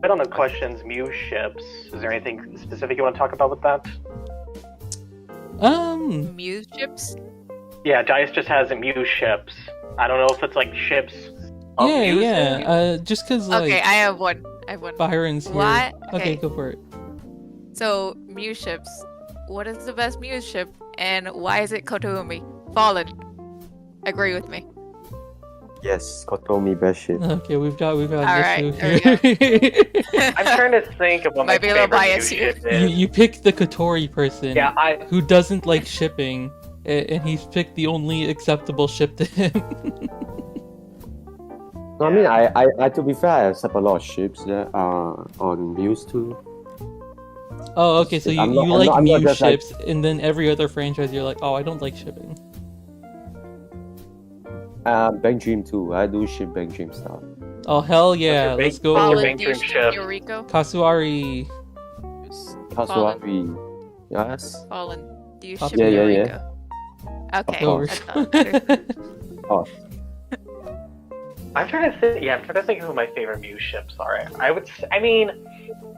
bit on the questions, Muse ships. Is there anything specific you want to talk about with that? Muse chips? Yeah, Dice just has Muse ships. I don't know if it's like ships. Of Muse. Just because like Okay, I have one. Byron's here. Why? Okay, Okay. go for it. So, Muse ships, what is the best Muse ship, and why is it KotoUmi? Fallen. Agree with me. Yes, KotoUmi best shit. Okay, we've got an Alright, issue there we here. I'm trying to think of what my Might be a little favorite biased Muse here. ship is. you picked the Kotori person Yeah, who doesn't like shipping, and he's picked the only acceptable ship to him. No, I mean, I to be fair, I accept a lot of ships that are on Muse too. Oh, okay, so I'm you not like Muse just like- ships, and then every other franchise you're like, oh, I don't like shipping. Bang Dream too. I do ship Bang Dream stuff. Oh, hell yeah, What's your let's go. Fallen Fallen, do you Dream ship ship. Yoriko? Kasuari. Kasuari. Yes. Fallen, do you Oh, ship yeah. Yoriko? Okay, Oh, Of I thought better. Oh, I'm trying to think. Yeah, I'm trying to think of who my favorite Muse ships are. I mean,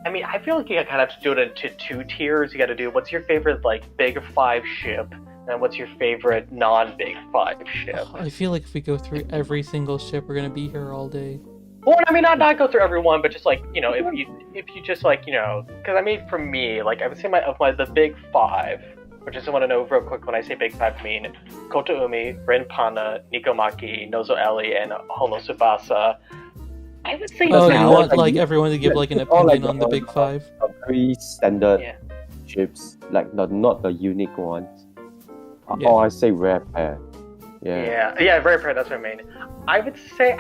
I feel like you kind of do it into two tiers. You got to do what's your favorite like Big Five ship, and what's your favorite non-Big Five ship. I feel like if we go through every single ship, we're gonna be here all day. Well, I mean, not go through every one, but just like if you just like because I mean, for me, like I would say the Big Five, which is I want to know real quick when I say Big Five, I mean KotoUmi, Renpana, Nikomaki, Nozo Eli, and Honosubasa. I would say Oh, you now, want like, like everyone to give like an all, opinion like, on the Big Five? very standard Yeah. ships, like not the unique ones. Yeah. Or I say rare pair. Yeah. Yeah, very proud. That's what I mean. I would say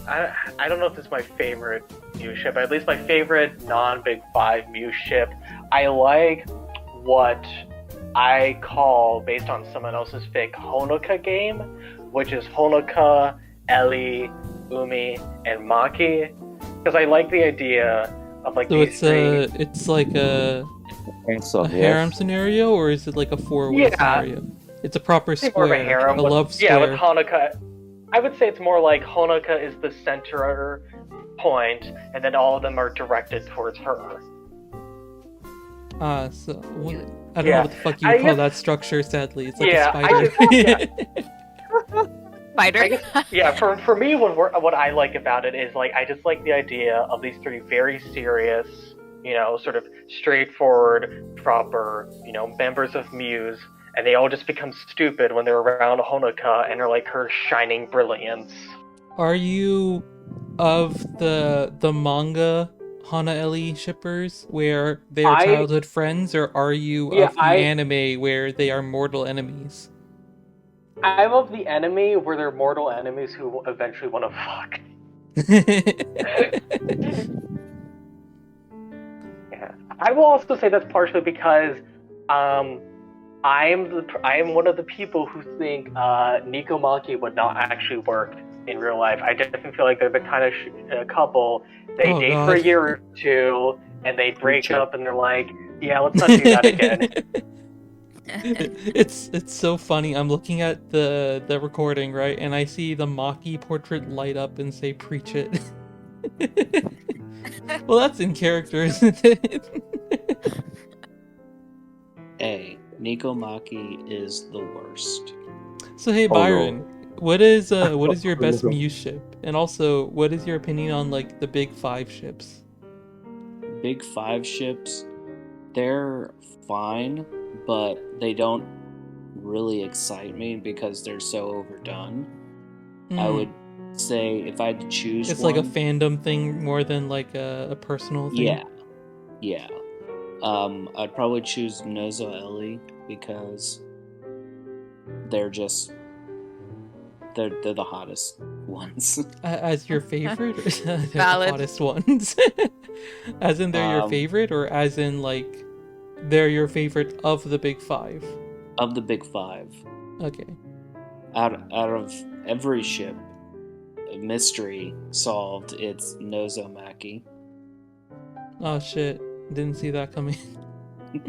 I don't know if this is my favorite Muse ship, but at least my favorite non-Big Five Muse ship. I like what I call, based on someone else's fake Honoka game, which is Honoka, Ellie, Umi, and Maki, because I like the idea of like So these three. it's like a Handsome, harem yes. scenario, or is it like a four-way Yeah. scenario? It's a proper Say more square, of a harem. a with- love Yeah, with square. Honoka. I would say it's more like Honoka is the center point, and then all of them are directed towards her. So what, Yeah. I don't know Yeah. what the fuck you I call guess- that structure. Sadly, it's like Yeah, a I spider. Spider. Yeah, for me, what I like about it is like I just like the idea of these three very serious, sort of straightforward, proper, members of Muse, and they all just become stupid when they're around Honoka and are like her shining brilliance. Are you of the manga Hana Ellie shippers where they are I- childhood friends, or are you Yeah, of the anime where they are mortal enemies? I'm of the enemy where they're mortal enemies who eventually want to fuck. Yeah. I will also say that's partially because I am one of the people who think Nikomaki would not actually work in real life. I definitely feel like they're the kind of couple they Oh, date God. for a year or two and they break Sure. up and they're like, yeah, let's not do that again. It's so funny. I'm looking at the recording, right, and I see the Maki portrait light up and say "Preach it." Well, that's in character, isn't it? A. Nikomaki is the worst. So hey, Oh, no. Byron, what is your best Muse ship, and also what is your opinion on like the Big Five ships? Big Five ships, they're fine, but they don't really excite me because they're so overdone. I Mm, would say if I had to choose It's one, like a fandom thing more than like a personal thing. yeah. I'd probably choose Nozo Eli because they're the hottest ones. As your favorite, or they're the Valid. hottest ones? As in they're your Um, favorite, or as in like they're your favorite of the Big Five? Of the Big Five. Okay. Out of every ship, mystery solved, it's Nozomaki. Oh shit! Didn't see that coming.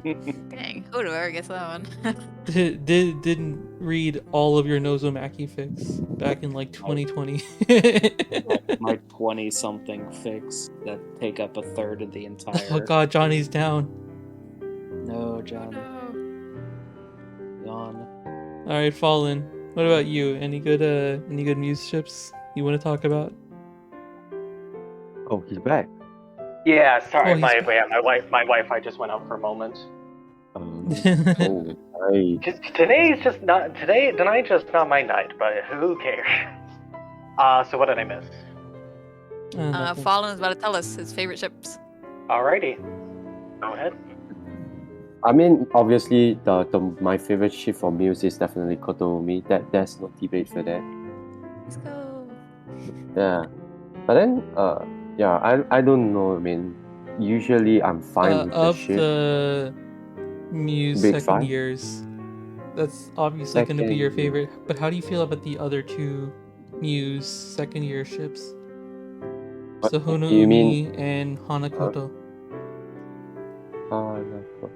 Dang, who would have ever guessed that one? Didn't read all of your Nozomaki fics back in like 2020. My 20-something fix that take up a third of the entire. Oh god, Johnny's down. No, John. No. Gone. All right, Fallen. What about you? Any good Muse ships you want to talk about? Oh, he's back. Yeah, Oh, sorry, he's my back. my Wi-Fi just went out for a moment. Oh, right. Today's just not tonight's just not my night, but who cares? So what did I miss? Nothing. Fallen is about to tell us his favorite ships. Alrighty, go ahead. I mean, obviously, the my favorite ship for Muse is definitely KotoUmi. There's no debate for that. Let's go. Yeah, but then yeah, I don't know. I mean, usually I'm fine with the Of ship. the Muse Big second five. years, that's obviously going to be your favorite. But how do you feel about the other two Muse second year ships? So You mean Honoumi and Hanakoto. Hanako?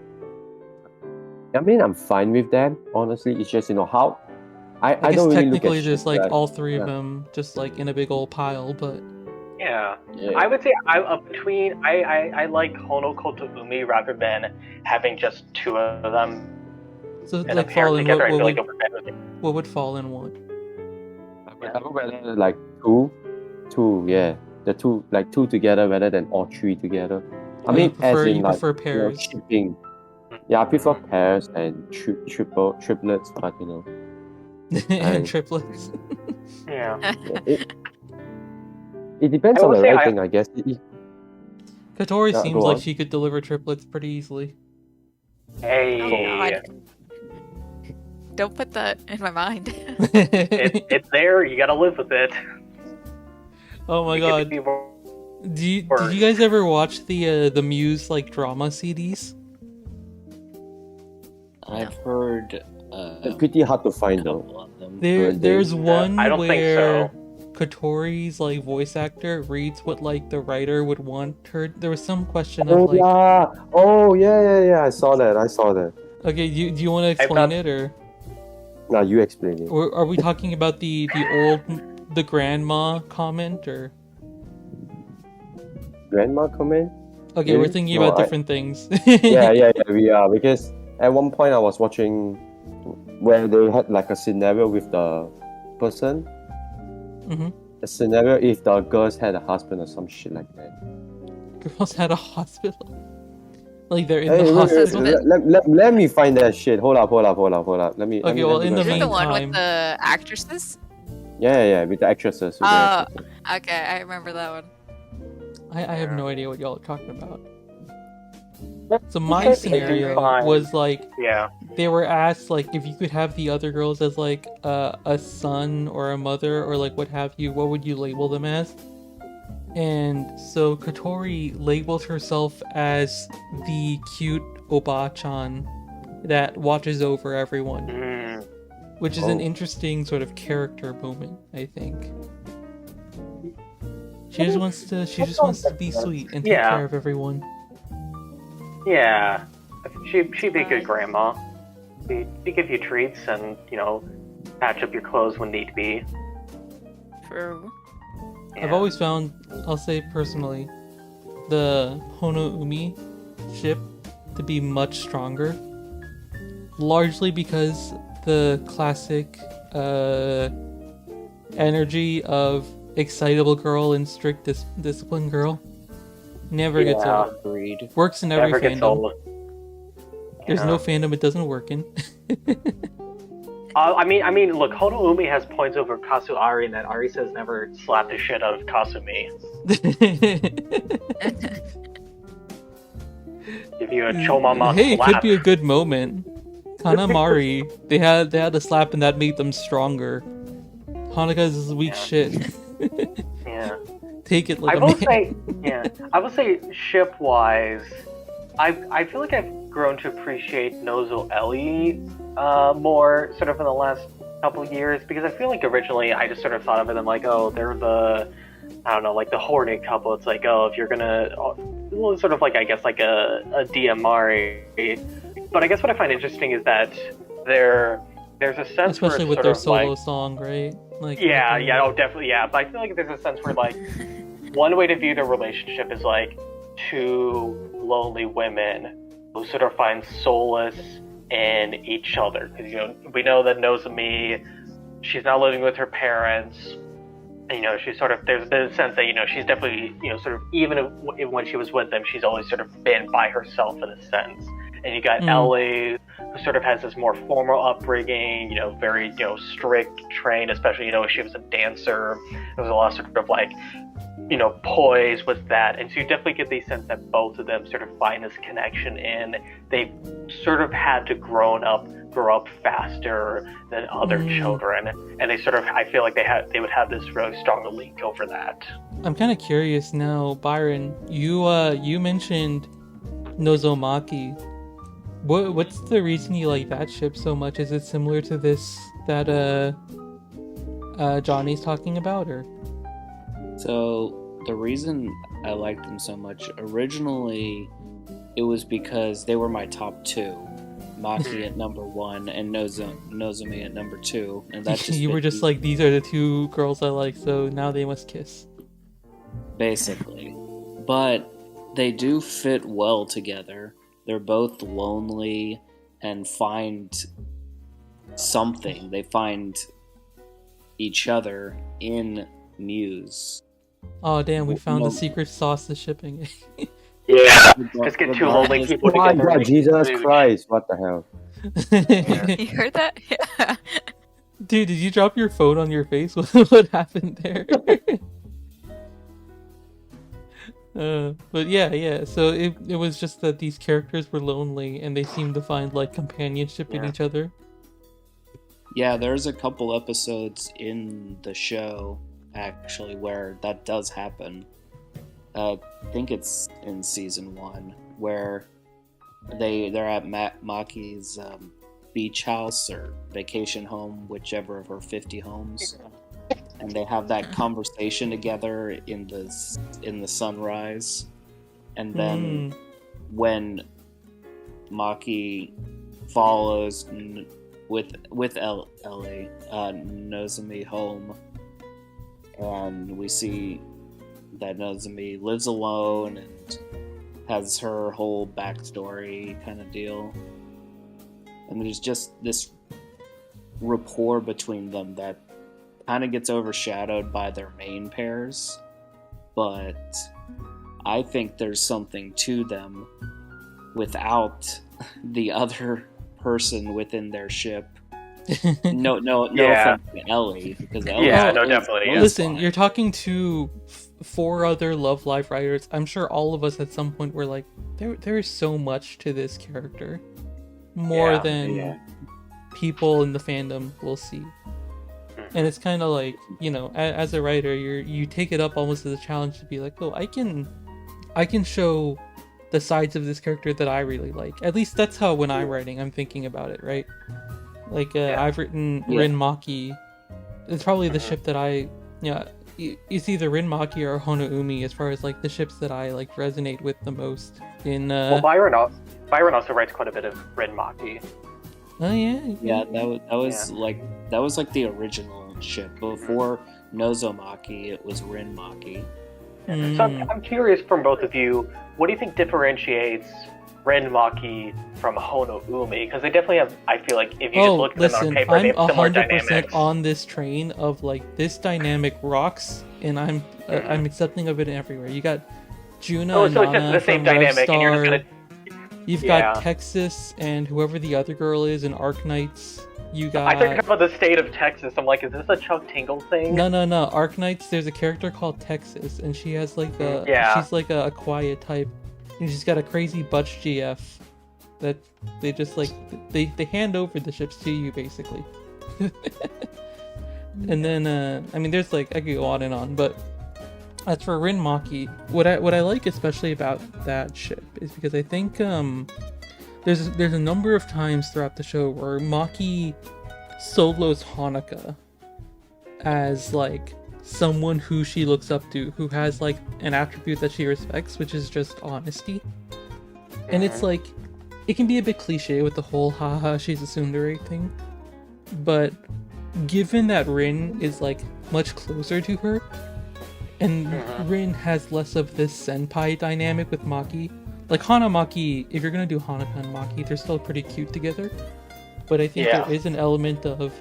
I mean, I'm fine with that. Honestly, it's just how I I guess don't really look at technically there's ship like like all three of yeah. them just like in a big old pile, but Yeah, Yeah. I would say I like Hono KotoUmi rather than having just two of them so in a like pair Fallen, together. I feel like it would be better. what would fall in what? I would rather like two, yeah, the two like two together rather than all three together. I Oh, you mean, as prefer in like pairs. shipping. Yeah, I prefer pairs and triplets, but and I- triplets. Yeah. it depends I on will the say writing, I guess. Katori Yeah, seems go like on. she could deliver triplets pretty easily. Hey, Oh God. Don't put that in my mind. it's there. You gotta live with it. Oh my It god. could be worse. Did you guys ever watch the Muse like drama CDs? I've heard They're pretty hard to find though. couple of them. There's one I don't think where so. Katori's like voice actor reads what like the writer would want her. There was some question of Oh like, yeah, yeah. I saw that. okay, do you want to explain it or Now you explain it. are we talking about the grandma comment or? Grandma comment? Okay, Really? we're thinking No, about different things. yeah, we are because at one point I was watching where they had like a scenario with the person. Mhm. A scenario if the girls had a husband or some shit like that. Girls had a hospital. Like they're in Hey, the wait, hospital. let me find that shit. Hold up. Let me. Okay, well, in the Is it the one meantime- with the actresses? Yeah, with the actresses. Okay, I remember that one. I have no idea what y'all are talking about. So Okay, my scenario fine. was like Yeah. they were asked like if you could have the other girls as like a son or a mother or like what have you, what would you label them as? And so Katori labeled herself as the cute Oba-chan that watches over everyone, Mm. which is an Oh. interesting sort of character moment, I think. She just wants to be sweet and take Yeah. care of everyone. Yeah. She'd be a good grandma. She'd give you treats and patch up your clothes when need be. True. I've always found, I'll say personally, the KotoUmi ship to be much stronger. Largely because the classic energy of excitable girl and strict disciplined girl never gets Yeah. old. Agreed. Works in every Never gets fandom. old. There's Yeah. no fandom it doesn't work in. I mean, look, KotoUmi has points over Kasuari, and that Ari says never slapped the shit out of Kasumi. Give you a chomama Hey, it slap. could be a good moment. Kanamari, they had a slap and that made them stronger. Hanukkah's weak shit. Yeah. Take it like I a will man. say, I will say, ship-wise, I feel like I've grown to appreciate Nozo Ellie more, sort of in the last couple of years, because I feel like originally I just sort of thought of them like, oh, they're the, I don't know, like the horny couple. It's like, oh, if you're gonna, sort of like, I guess, like a Diamari. But I guess what I find interesting is that there's a sense Especially where with it's their sort of solo like, song, right? Like definitely, yeah. But I feel like there's a sense where like one way to view the relationship is like two lonely women who sort of find solace in each other. Because we know that Nozomi, she's not living with her parents. you know, she's sort of, there's a bit of sense that, you know, she's definitely, you know, sort of, even when she was with them, she's always sort of been by herself in a sense. And you got Ellie, who sort of has this more formal upbringing, you know, very, you know, strict, trained, especially, you know, she was a dancer. There was a lot of sort of like, you know, poise with that. And so you definitely get the sense that both of them sort of find this connection in, they've sort of had to grow up faster than other children, and they sort of, I feel like they would have this really strong link over that. I'm kind of curious now, Byron. You mentioned Nozomaki. What's the reason you like that ship so much? Is it similar to this that Johnny's talking about, or? So the reason I liked them so much originally, it was because they were my top two. Maki at number 1 and Nozomi at number 2, and that just you were just like, these are the two girls I like, so now they must kiss. Basically, but they do fit well together. They're both lonely and find something. They find each other in Muse. Oh damn, we found the secret sauce to shipping. Yeah, just get two lonely people Oh my together. god, Jesus Christ, what the hell? You heard that? Yeah. Dude, did you drop your phone on your face? What happened there? But yeah. So it was just that these characters were lonely and they seemed to find like companionship in each other. Yeah, there's a couple episodes in the show actually where that does happen. I think it's in season 1 where they're at Maki's beach house or vacation home, whichever of her 50 homes, and they have that conversation together in the sunrise, and then when Maki follows with Ellie Nozomi home, and we see that Nozomi lives alone and has her whole backstory kind of deal. And there's just this rapport between them that kind of gets overshadowed by their main pairs. But I think there's something to them without the other person within their ship. No offense to Ellie, because Ellie definitely. Yeah. Listen, you're talking to 4 other Love Live writers. I'm sure all of us at some point were like, there is so much to this character, more than people in the fandom will see. And it's kind of like, you know, as a writer, you take it up almost as a challenge to be like, oh, I can show the sides of this character that I really like. At least that's how, when I'm writing, I'm thinking about it, right? Like, I've written Rin Maki. It's probably the ship that it's either Rin Maki or KotoUmi as far as, like, the ships that I, like, resonate with the most. Well, Byron also writes quite a bit of Rin Maki. Oh, yeah. Yeah, that was like the original ship. Before Nozomaki, it was Rin Maki. So I'm curious from both of you, what do you think differentiates Rin Maki from KotoUmi? Because they definitely have, I feel like, if you just look at them on paper, they have similar dynamics. I'm 100% on this train of, like, this dynamic rocks, and I'm accepting of it everywhere. You got Juna and Nana the same from dynamic, and you're just gonna... You've got Texas and whoever the other girl is in Arknights. You got... I think about the state of Texas. I'm like, is this a Chuck Tingle thing? No. Arknights, there's a character called Texas, and she has like she's like a quiet type. And she's got a crazy butch GF that they just like, they hand over the ships to you, basically. And then, I mean, there's like, I could go on and on, but as for Rin Maki, what I like especially about that ship is because I think there's a number of times throughout the show where Maki solos Hanukkah as like someone who she looks up to, who has like an attribute that she respects, which is just honesty. And it's like, it can be a bit cliche with the whole haha she's a tsundere thing, but given that Rin is like much closer to her, and Rin has less of this senpai dynamic with Maki. Like, Maki, if you're gonna do Hanukkah and Maki, they're still pretty cute together. But I think there is an element of,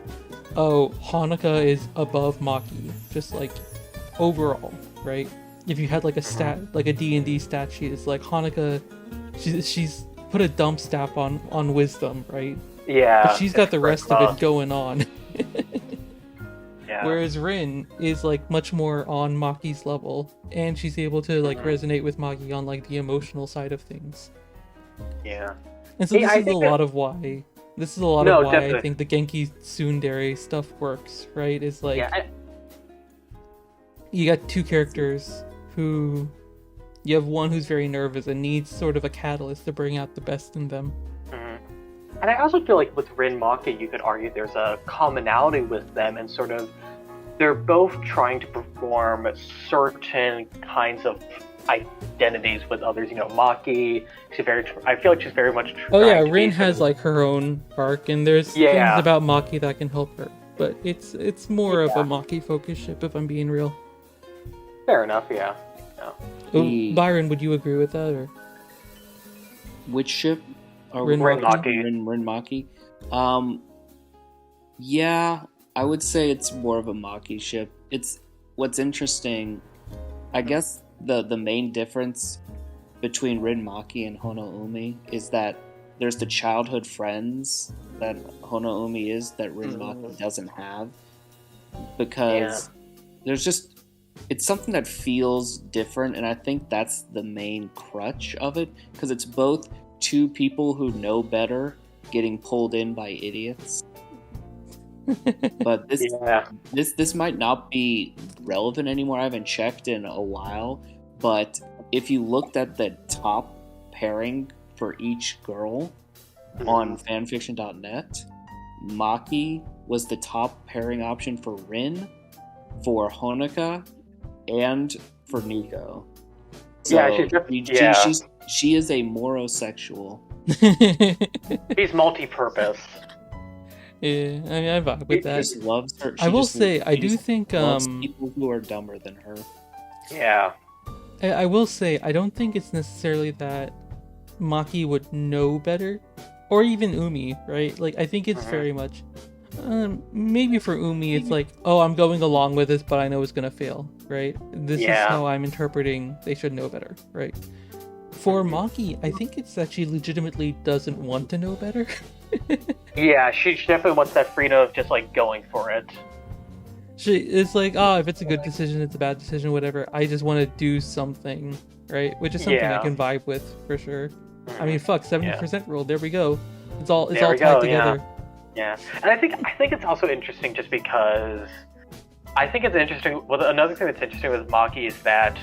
oh, Hanukkah is above Maki. Just like, overall, right? If you had like a stat, like a D&D stat sheet, it's like Hanukkah, she's put a dump stat on wisdom, right? Yeah. But she's got the rest of charisma. it going on. Yeah. Whereas Rin is like much more on Maki's level, and she's able to like resonate with Maki on like the emotional side of things. Yeah. And so Yeah, I this is a think lot of why. This is a lot No, of why definitely. I think the Genki Tsundere stuff works, right? Is like Yeah. you got two characters who you have one who's very nervous and needs sort of a catalyst to bring out the best in them. And I also feel like with Rin Maki, you could argue there's a commonality with them, and sort of they're both trying to perform certain kinds of identities with others. You know, Maki, I feel like she's very much. Oh yeah, trying to be Rin sort has of- like her own arc, and there's things Yeah. about Maki that can help her. But it's more of a Maki focused ship, if I'm being real. Fair enough. Yeah. Oh, Byron, would you agree with that? Or Which ship? Rin Maki. Rin Maki. Yeah, I would say it's more of a Maki ship. It's what's interesting. I guess the main difference between Rin Maki and KotoUmi is that there's the childhood friends that KotoUmi is that Rin Maki doesn't have, because there's just it's something that feels different, and I think that's the main crutch of it, because it's both two people who know better getting pulled in by idiots. But this might not be relevant anymore. I haven't checked in a while, but if you looked at the top pairing for each girl on fanfiction.net, Maki was the top pairing option for Rin, for Honoka, and for Nico. So she is a morosexual. He's multi-purpose. Yeah, I mean, I vibe with that. Just loves her. I will say, I do think loves people who are dumber than her. Yeah. I will say, I don't think it's necessarily that Maki would know better, or even Umi, right? Like, I think it's very much, maybe for Umi, it's like, oh, I'm going along with this, but I know it's gonna fail, right? This is how I'm interpreting they should know better, right? For Maki, I think it's that she legitimately doesn't want to know better. Yeah, she definitely wants that freedom of just like going for it. It's like, oh, if it's a good decision, it's a bad decision, whatever. I just want to do something, right? Which is something I can vibe with for sure. I mean, fuck, 70% rule. There we go. It's all tied together. Yeah, and I think it's also interesting just because I think it's interesting. Well, another thing that's interesting with Maki is that,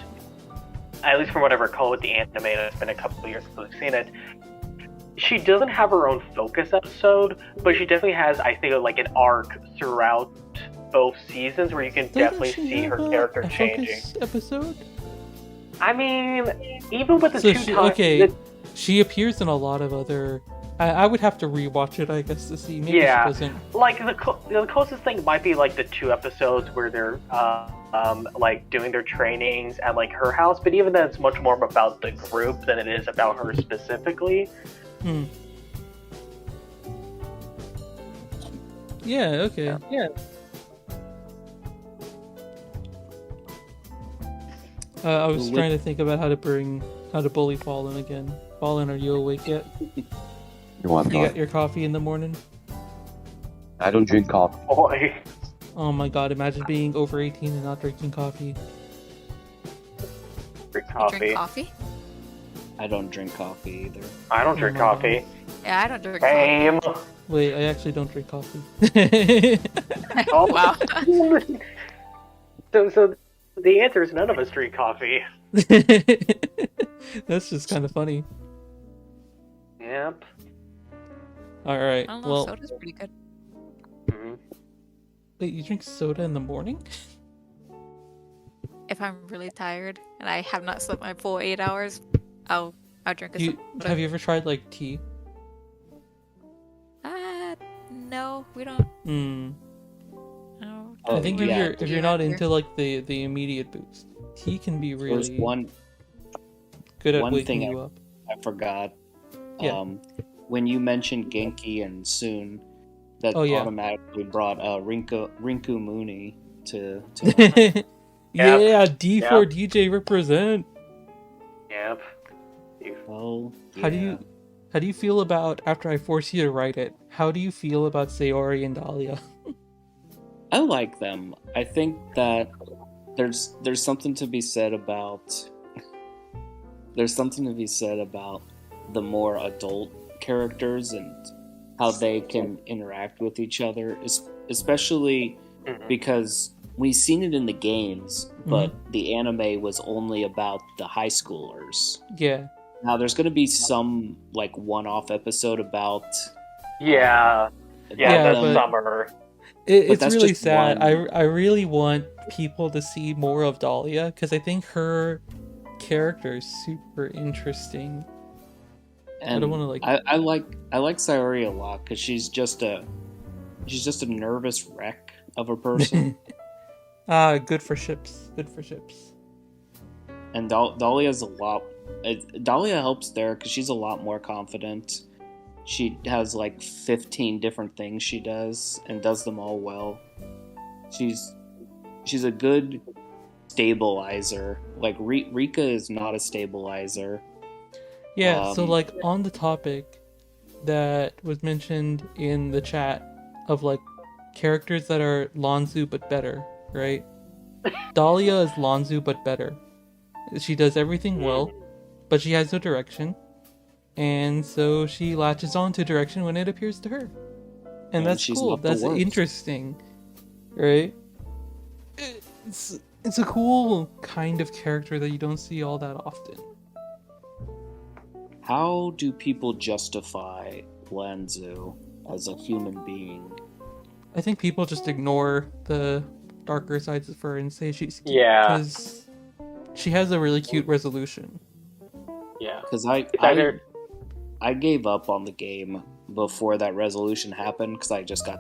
at least from what I recall with the anime, and it's been a couple of years since I've seen it, she doesn't have her own focus episode, but she definitely has, I think, like an arc throughout both seasons where you can definitely see her character changing. Focus episode? I mean, even with the two times... she appears in a lot of other... I would have to rewatch it, I guess, to see. Maybe she doesn't. Like, the closest thing might be, like, the 2 episodes where they're, like, doing their trainings at, like, her house, but even then it's much more about the group than it is about her specifically. Yeah, okay. Yeah. I was trying to think about how to bully Fallen again. Fallen, are you awake yet? You got your coffee in the morning? I don't drink coffee. Boy. Oh my god, imagine being over 18 and not drinking coffee. Drink coffee. You drink coffee? I don't drink coffee either. I don't drink coffee. Yeah, I don't drink Same. coffee. Wait, I actually don't drink coffee. Oh, wow. So the answer is none of us drink coffee. That's just kind of funny. Yep. Alright, I don't know, well... soda's pretty good. Wait, you drink soda in the morning? If I'm really tired and I have not slept my full 8 hours, I'll drink a soda. Have you ever tried, like, tea? No, we don't. No. I think if you're not into, like, the immediate boost, tea can be really There's one good at one waking thing you up. I forgot. Yeah. When you mentioned Genki and Soon, that automatically brought Rinku Mooney to Yeah, D4 Yep. DJ represent. Yep. Oh, How do yeah. you feel about, after I force you to write it, how do you feel about Sayori and Dahlia? I like them. I think that there's something to be said about the more adult characters and how they can interact with each other, especially Mhm. because we've seen it in the games, but the anime was only about the high schoolers. Yeah. Now there's going to be some like one-off episode about Yeah. Yeah, Yeah, the but- summer. It's that's really just sad. one. I really want people to see more of Dahlia because I think her character is super interesting. And I don't want to like. I like Sayori a lot because she's just a nervous wreck of a person. Good for ships. Good for ships. And Dahlia's a lot. Dahlia helps there because she's a lot more confident. She has like 15 different things she does and does them all well. She's a good stabilizer. Like Rika is not a stabilizer. Yeah. So like on the topic that was mentioned in the chat of like characters that are Lonzu but better, right? Dahlia is Lonzu but better. She does everything well, but she has no direction. And so she latches on to direction when it appears to her. And that's she's cool. not the That's worst. interesting. Right? It's a cool kind of character that you don't see all that often. How do people justify Lanzu as a human being? I think people just ignore the darker sides of her and say she's cute. Yeah. Because she has a really cute resolution. Yeah. Because It's either I gave up on the game before that resolution happened because I just got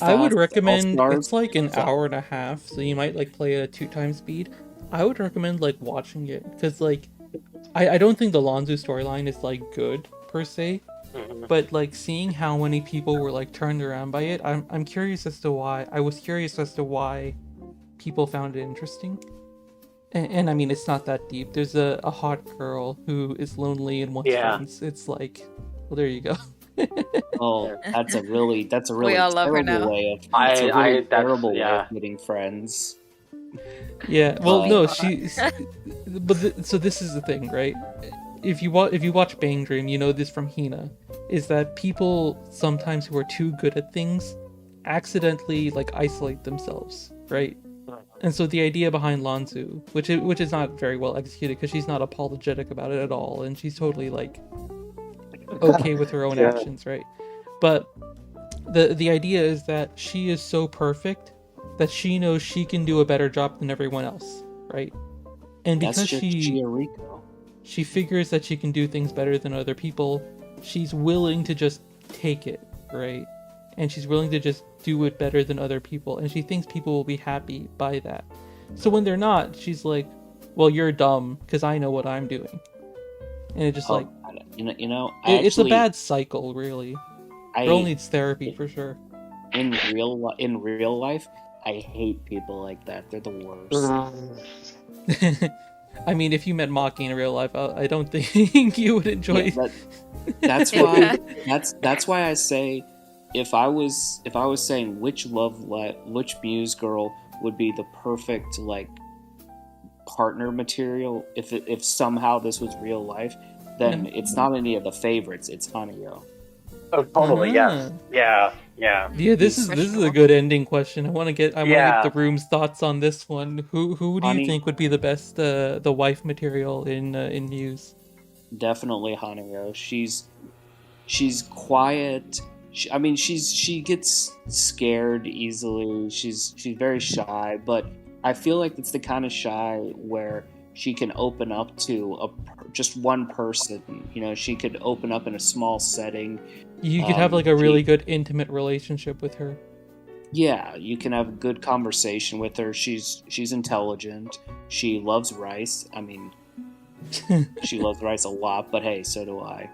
I would recommend, All-Stars. it's like an So- hour and a half, so you might like play it at 2x speed. I would recommend like watching it because like I don't think the Lonzu storyline is like good per se, but like seeing how many people were like turned around by it, I'm curious as to why. I was curious as to why people found it interesting. And I mean, it's not that deep. There's a hot girl who is lonely and wants Yeah. friends. It's like, well, there you go. Oh, that's a really We all love her now. terrible way of that's- terrible way yeah. of getting friends. Yeah, well, Oh. no, so this is the thing, right? If you watch Bang Dream, you know this from Hina, is that people sometimes who are too good at things accidentally like isolate themselves, right? And so the idea behind Lanzu, which is not very well executed because she's not apologetic about it at all, and she's totally like okay with her own Yeah. actions, right? But the idea is that she is so perfect that she knows she can do a better job than everyone else, right? And That's because just she Chioriko. figures that she can do things better than other people, she's willing to just take it, right? And she's willing to just do it better than other people, and she thinks people will be happy by that. So when they're not, she's like, well, you're dumb because I know what I'm doing. And it just like, you know, it's a bad cycle, really. Girl I needs therapy for sure. in real life, I hate people like that. They're the worst. I mean, if you met Maki in real life, I don't think you would enjoy. Yeah, that's why. That's why I say, if I was saying which Muse girl would be the perfect like partner material, if somehow this was real life, then it's not any of the favorites. It's Hanyo. Oh, totally. Ah. Yes. Yeah. Yeah, this is a good ending question. I want to get Yeah. the room's thoughts on this one. Who do you Honey- think would be the best the wife material in Muse? Definitely Hanyo. She's quiet. She gets scared easily. She's very shy, but I feel like it's the kind of shy where she can open up to just one person. You know, she could open up in a small setting. You could have like a really good intimate relationship with her. Yeah, you can have a good conversation with her. She's intelligent. She loves rice. I mean, she loves rice a lot, but hey, so do I.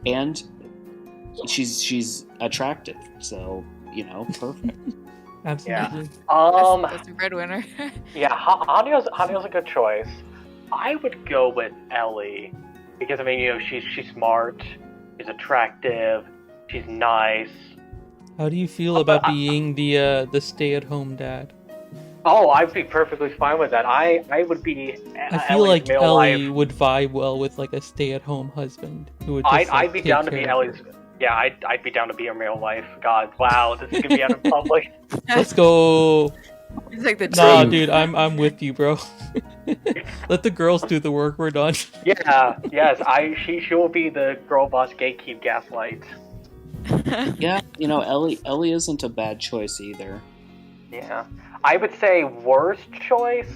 And she's attractive, so you know, perfect. Absolutely. That's the breadwinner. Yeah, Hanyo's a good choice. I would go with Ellie because I mean, she's smart, she's attractive, she's nice. How do you feel But about being the stay-at-home dad? Oh, I'd be perfectly fine with that. I would be I feel Ellie's like male Ellie life. would vibe well with like a stay-at-home husband who would just I'd like, be take down to care be of Ellie's. her. Yeah, I'd be down to be her male life. God, wow, this is gonna be out in public. Let's go. It's like the Nah, dream. dude, I'm with you, bro. Let the girls do the work. We're done. Yeah, yes, she will be the girl boss gatekeep gaslight. Yeah, you know, Ellie isn't a bad choice either. Yeah, I would say worst choice.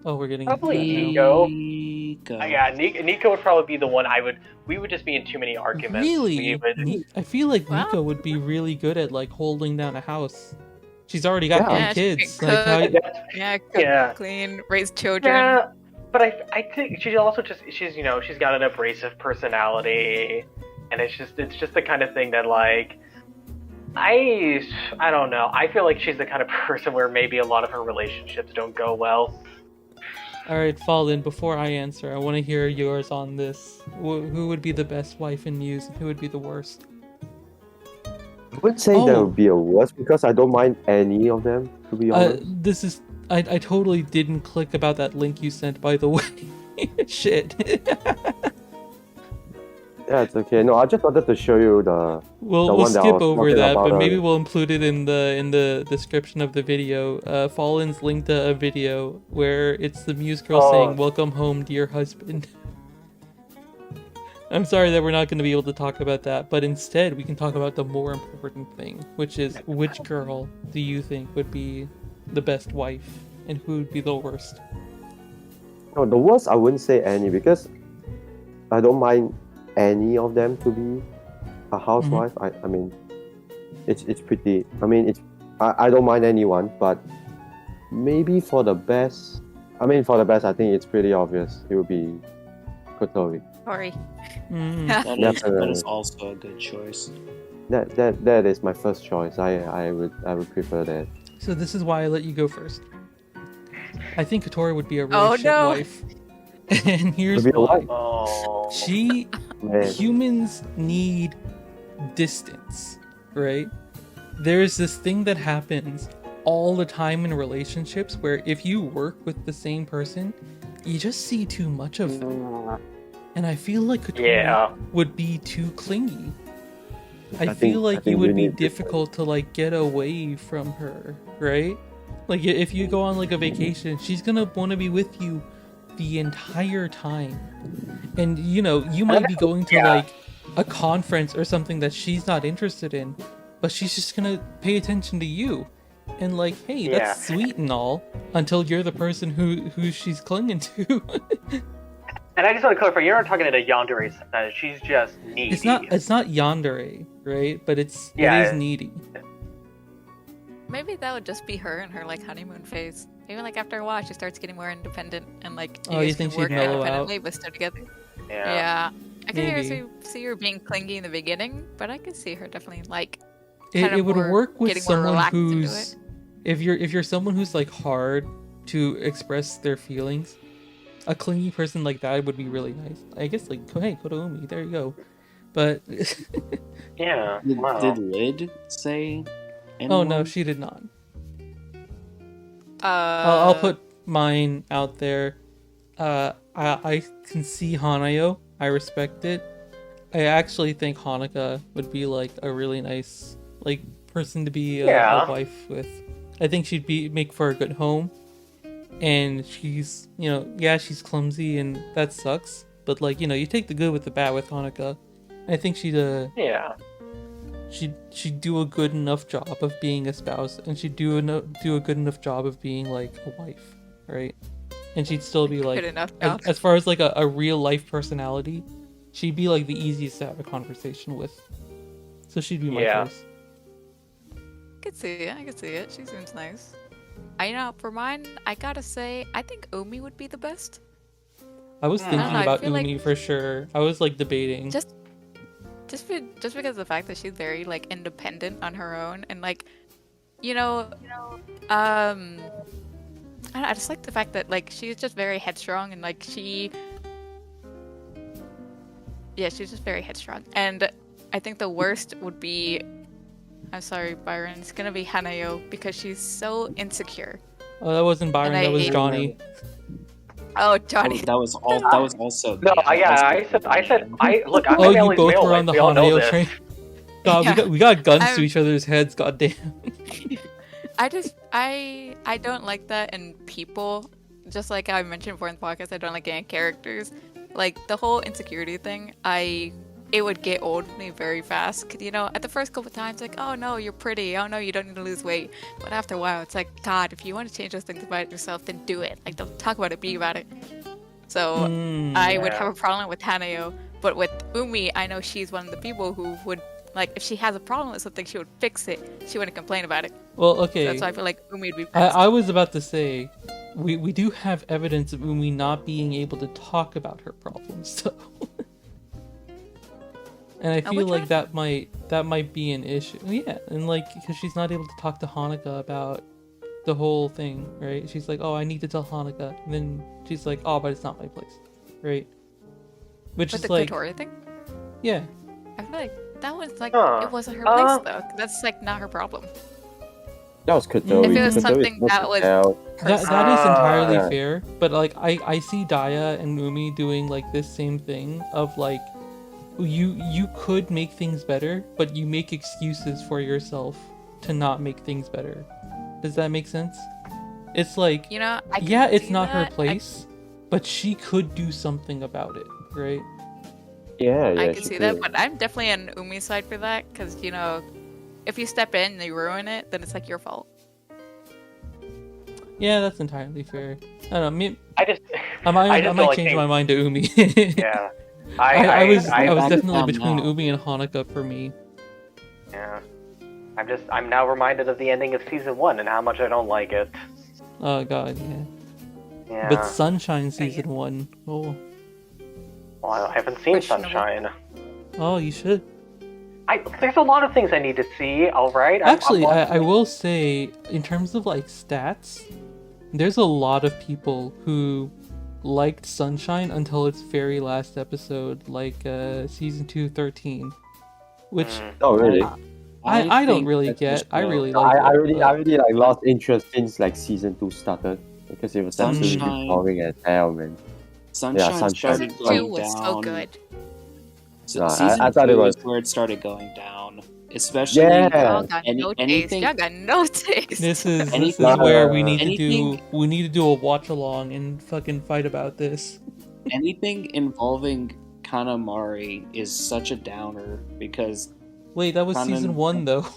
Oh, we're getting Probably into that now. Nico. Yeah, Nico would probably be the one we would just be in too many arguments. Really? I feel like Wow. Nico would be really good at like holding down a house. She's already got Yeah. three Yeah, she kids. can Like how? cook. Yeah, cook, Yeah. clean, raise children. Yeah, but I think she's also she's got an abrasive personality, and it's just the kind of thing that like I don't know. I feel like she's the kind of person where maybe a lot of her relationships don't go well. All right, Fallen. Before I answer, I want to hear yours on this. Who would be the best wife in Muse, and who would be the worst? I would say there Oh. would be a worst because I don't mind any of them, to be honest. This is. I totally didn't click about that link you sent. By the way, shit. Yeah, it's okay. No, I just wanted to show you the We'll one that I skip was over talking that, about but maybe earlier. we'll include it in the description of the video. Fallen's linked a video where it's the Muse girl saying, "Welcome home, dear husband." I'm sorry that we're not going to be able to talk about that, but instead we can talk about the more important thing, which is which girl do you think would be the best wife and who would be the worst? No, the worst I wouldn't say any because I don't mind any of them to be a housewife. I mean, it's pretty. I mean, I don't mind anyone, but maybe for the best. I mean, for the best, I think it's pretty obvious. It would be KotoUmi. Sorry. Mm. That is also a good choice. That is my first choice. I would prefer that. So this is why I let you go first. I think Katori would be a really Oh, shit no. wife. And here's Would be a why. wife? Oh, Man. Humans need distance, right? There's this thing that happens all the time in relationships where if you work with the same person, you just see too much of them. And I feel like Katori Yeah. would be too clingy. I I feel think- like I think it would you be need difficult to like get away from her, right? Like if you go on like a vacation, she's gonna want to be with you the entire time. And you might be going to Yeah. like a conference or something that she's not interested in, but she's just gonna pay attention to you. And like, hey, that's sweet and all until you're the person who she's clinging to. And I just want to clarify, you're not talking in a yandere sense. She's just needy. It's not yandere, right? But it Yeah. is needy. Maybe that would just be her in her like honeymoon phase. Maybe like after a while she starts getting more independent and like Oh, you guys think can she'd work mellow independently out? but still together. Yeah. Yeah. I can Maybe. see her being clingy in the beginning, but I can see her definitely like It kind of would more work with getting more someone relaxed into who's if you're someone who's like hard to express their feelings. A clingy person like that would be really nice. I guess like hey, KotoUmi, there you go. But Yeah. Did, Wow. did Lid say anyone? oh no, she did not. I'll put mine out there. I can see Hanayo. I respect it. I actually think Hanukkah would be like a really nice like person to be a wife with. I think she'd make for a good home. And she's she's clumsy and that sucks. But like you take the good with the bad with Hanukkah. I think she'd Yeah. she'd do a good enough job of being a spouse, and she'd do a good enough job of being like a wife, right? And she'd still be like good enough as, job. as far as like a real life personality, she'd be like the easiest to have a conversation with. So she'd be my Yeah. choice. I can see it. She seems nice. For mine, I gotta say, I think Umi would be the best. I was I thinking don't know, I about feel like- Umi for sure. I was like debating. Just because of the fact that she's very like independent on her own, and like you know, um, I just like the fact that like she's just very headstrong and like she's just very headstrong. And I think the worst would be, I'm sorry, Byron, it's gonna be Hanayo because she's so insecure. Oh, that wasn't Byron. And I That was hate- Johnny. Oh, Johnny. That was also. No, yeah, I look. I'm Oh, you Emily's both male, were on like, the we all know Haneo this. train. God, Yeah. we got guns to I'm- each other's heads. God damn. I don't like that in people. Just like I mentioned before in the podcast, I don't like it in characters. Like the whole insecurity thing, it would get old to me very fast. 'Cause, at the first couple times, like, oh no, you're pretty. Oh no, you don't need to lose weight. But after a while, it's like, God, if you want to change those things about yourself, then do it. Like, don't talk about it, be about it. So I would Yeah. have a problem with Hanayo, but with Umi, I know she's one of the people who would, like, if she has a problem with something, she would fix it. She wouldn't complain about it. Well, okay. That's why I feel like Umi would be best. I was about to say, we do have evidence of Umi not being able to talk about her problems, so. And I feel which like one? that might be an issue. Yeah, and like because she's not able to talk to Hanukkah about the whole thing, right? She's like, "Oh, I need to tell Hanukkah," and then she's like, "Oh, but it's not my place," right? Which With is the like, Kotori thing? yeah, I feel like that was like, Huh. it wasn't her place though. That's like not her problem. That was KotoUmi. If it was KotoUmi something supposed that to was- tell- that is entirely Yeah. fair. But like, I see Daya and Umi doing like this same thing of like, you could make things better, but you make excuses for yourself to not make things better. Does that make sense? It's like, I can yeah, it's see not her that. place, but she could do something about it, right? Yeah, I yeah, can she see that, could. but I'm definitely on Umi's side for that because if you step in and you ruin it, then it's like your fault. Yeah, that's entirely fair. I don't know. I just, I might don't change think- my mind to Umi. Yeah. I was I back definitely down between now. Umi and Hanukkah for me. Yeah. I'm now reminded of the ending of season 1 and how much I don't like it. Oh god, yeah. Yeah. But Sunshine season 1. Oh, Well, I haven't seen Questionable. Sunshine. oh, you should. There's a lot of things I need to see. All right. Actually, I will say, in terms of like stats, there's a lot of people who liked Sunshine until its very last episode, like season 2, 13, which Oh, really? I don't think really that's get. just I no. really I, like I it. really, but- I really like lost interest since like season 2 started because it was absolutely Sunshine. boring as hell, man. Sunshine, Sunshine. started Season going 2 was down. so good. So No, I season thought it 2 was- is where it started going down. Especially Yeah. Y'all got no taste. anything Y'all got no taste. This is Anything- where we need to do anything- a watch along and fucking fight about this. anything involving Kanamari is such a downer because Wait, that was Kanan- season 1 though. that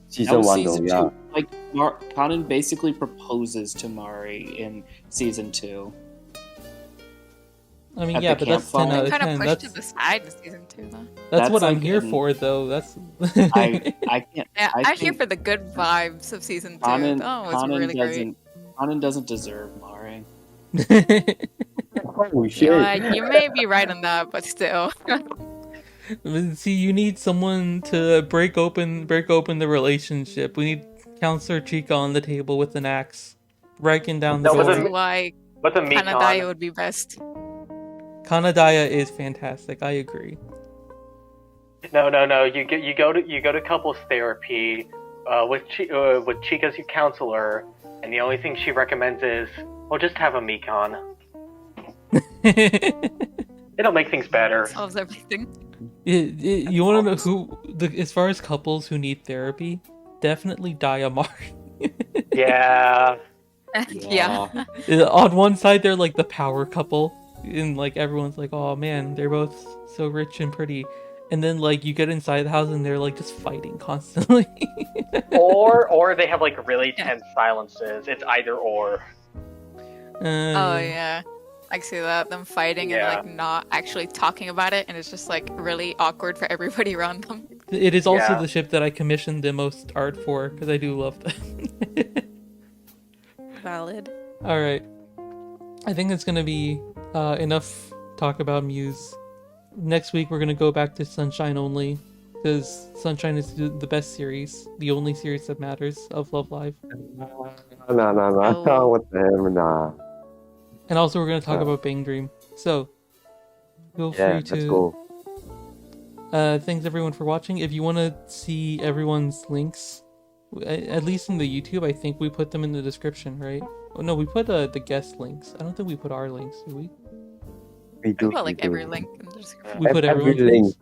Season was 1 season though, yeah. 2. Like Kanan basically proposes to Mari in season 2. I mean, At yeah, the but that's 10 campfire. out of Kind of 10. pushed to That's the side in season 2 though. that's what That's I'm like here an- for, though. That's I can't. Yeah, I I'm here think for the good vibes of season 2. Kanan, Oh, it's Kanan really great. doesn't. Kanan doesn't deserve Mari. Holy shit. You know what? You may be right on that, but still. See, you need someone to break open the relationship. We need Counselor Chica on the table with an axe, breaking down the No, but door. then- That's why What's a Kanadaya Mikon? would be best. Kanadaya is fantastic. I agree. No. You go to couples therapy with Chica's your counselor, and the only thing she recommends is, well, just have a Mikon. It'll make things better. Solves everything. You want to know who? As far as couples who need therapy, definitely Diamar. Yeah. On one side, they're like the power couple, and like everyone's like, "Oh man, they're both so rich and pretty," and then like you get inside the house and they're like just fighting constantly. or they have like really tense silences. It's either or. Oh yeah. I see that. Them fighting Yeah. and like not actually talking about it, and it's just like really awkward for everybody around them. It is also Yeah. the ship that I commissioned the most art for because I do love them. Valid. All right, I think it's gonna be enough talk about Muse. Next week we're gonna go back to Sunshine only. because Sunshine is the best series, the only series that matters of Love Live. Nah. Oh. What the hell, nah. And also, we're gonna talk about Bang Dream. So, feel Yeah, free let's to. go. Thanks everyone for watching. If you want to see everyone's links, at least in the YouTube, I think we put them in the description, right? Oh no, we put the guest links. I don't think we put our links, do we? We I do. put We like do. every link in the description. We put Every everyone's link. links.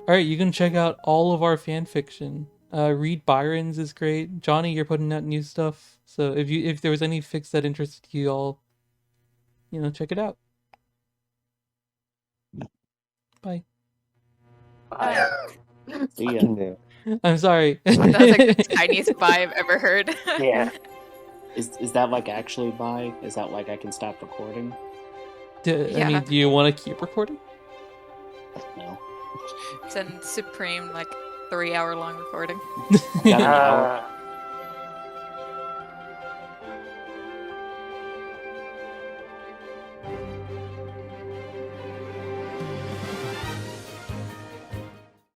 All right, you can check out all of our fan fiction. Read Byron's is great. Johnny, you're putting out new stuff. So if there was any fics that interested you all, check it out. Bye. See ya. Yeah. I'm sorry. That was like the tiniest bye I've ever heard. Yeah. Is that like actually bye? Is that like I can stop recording? I Yeah. mean, do you want to keep recording? No. It's a supreme like 3-hour long recording. Got an hour.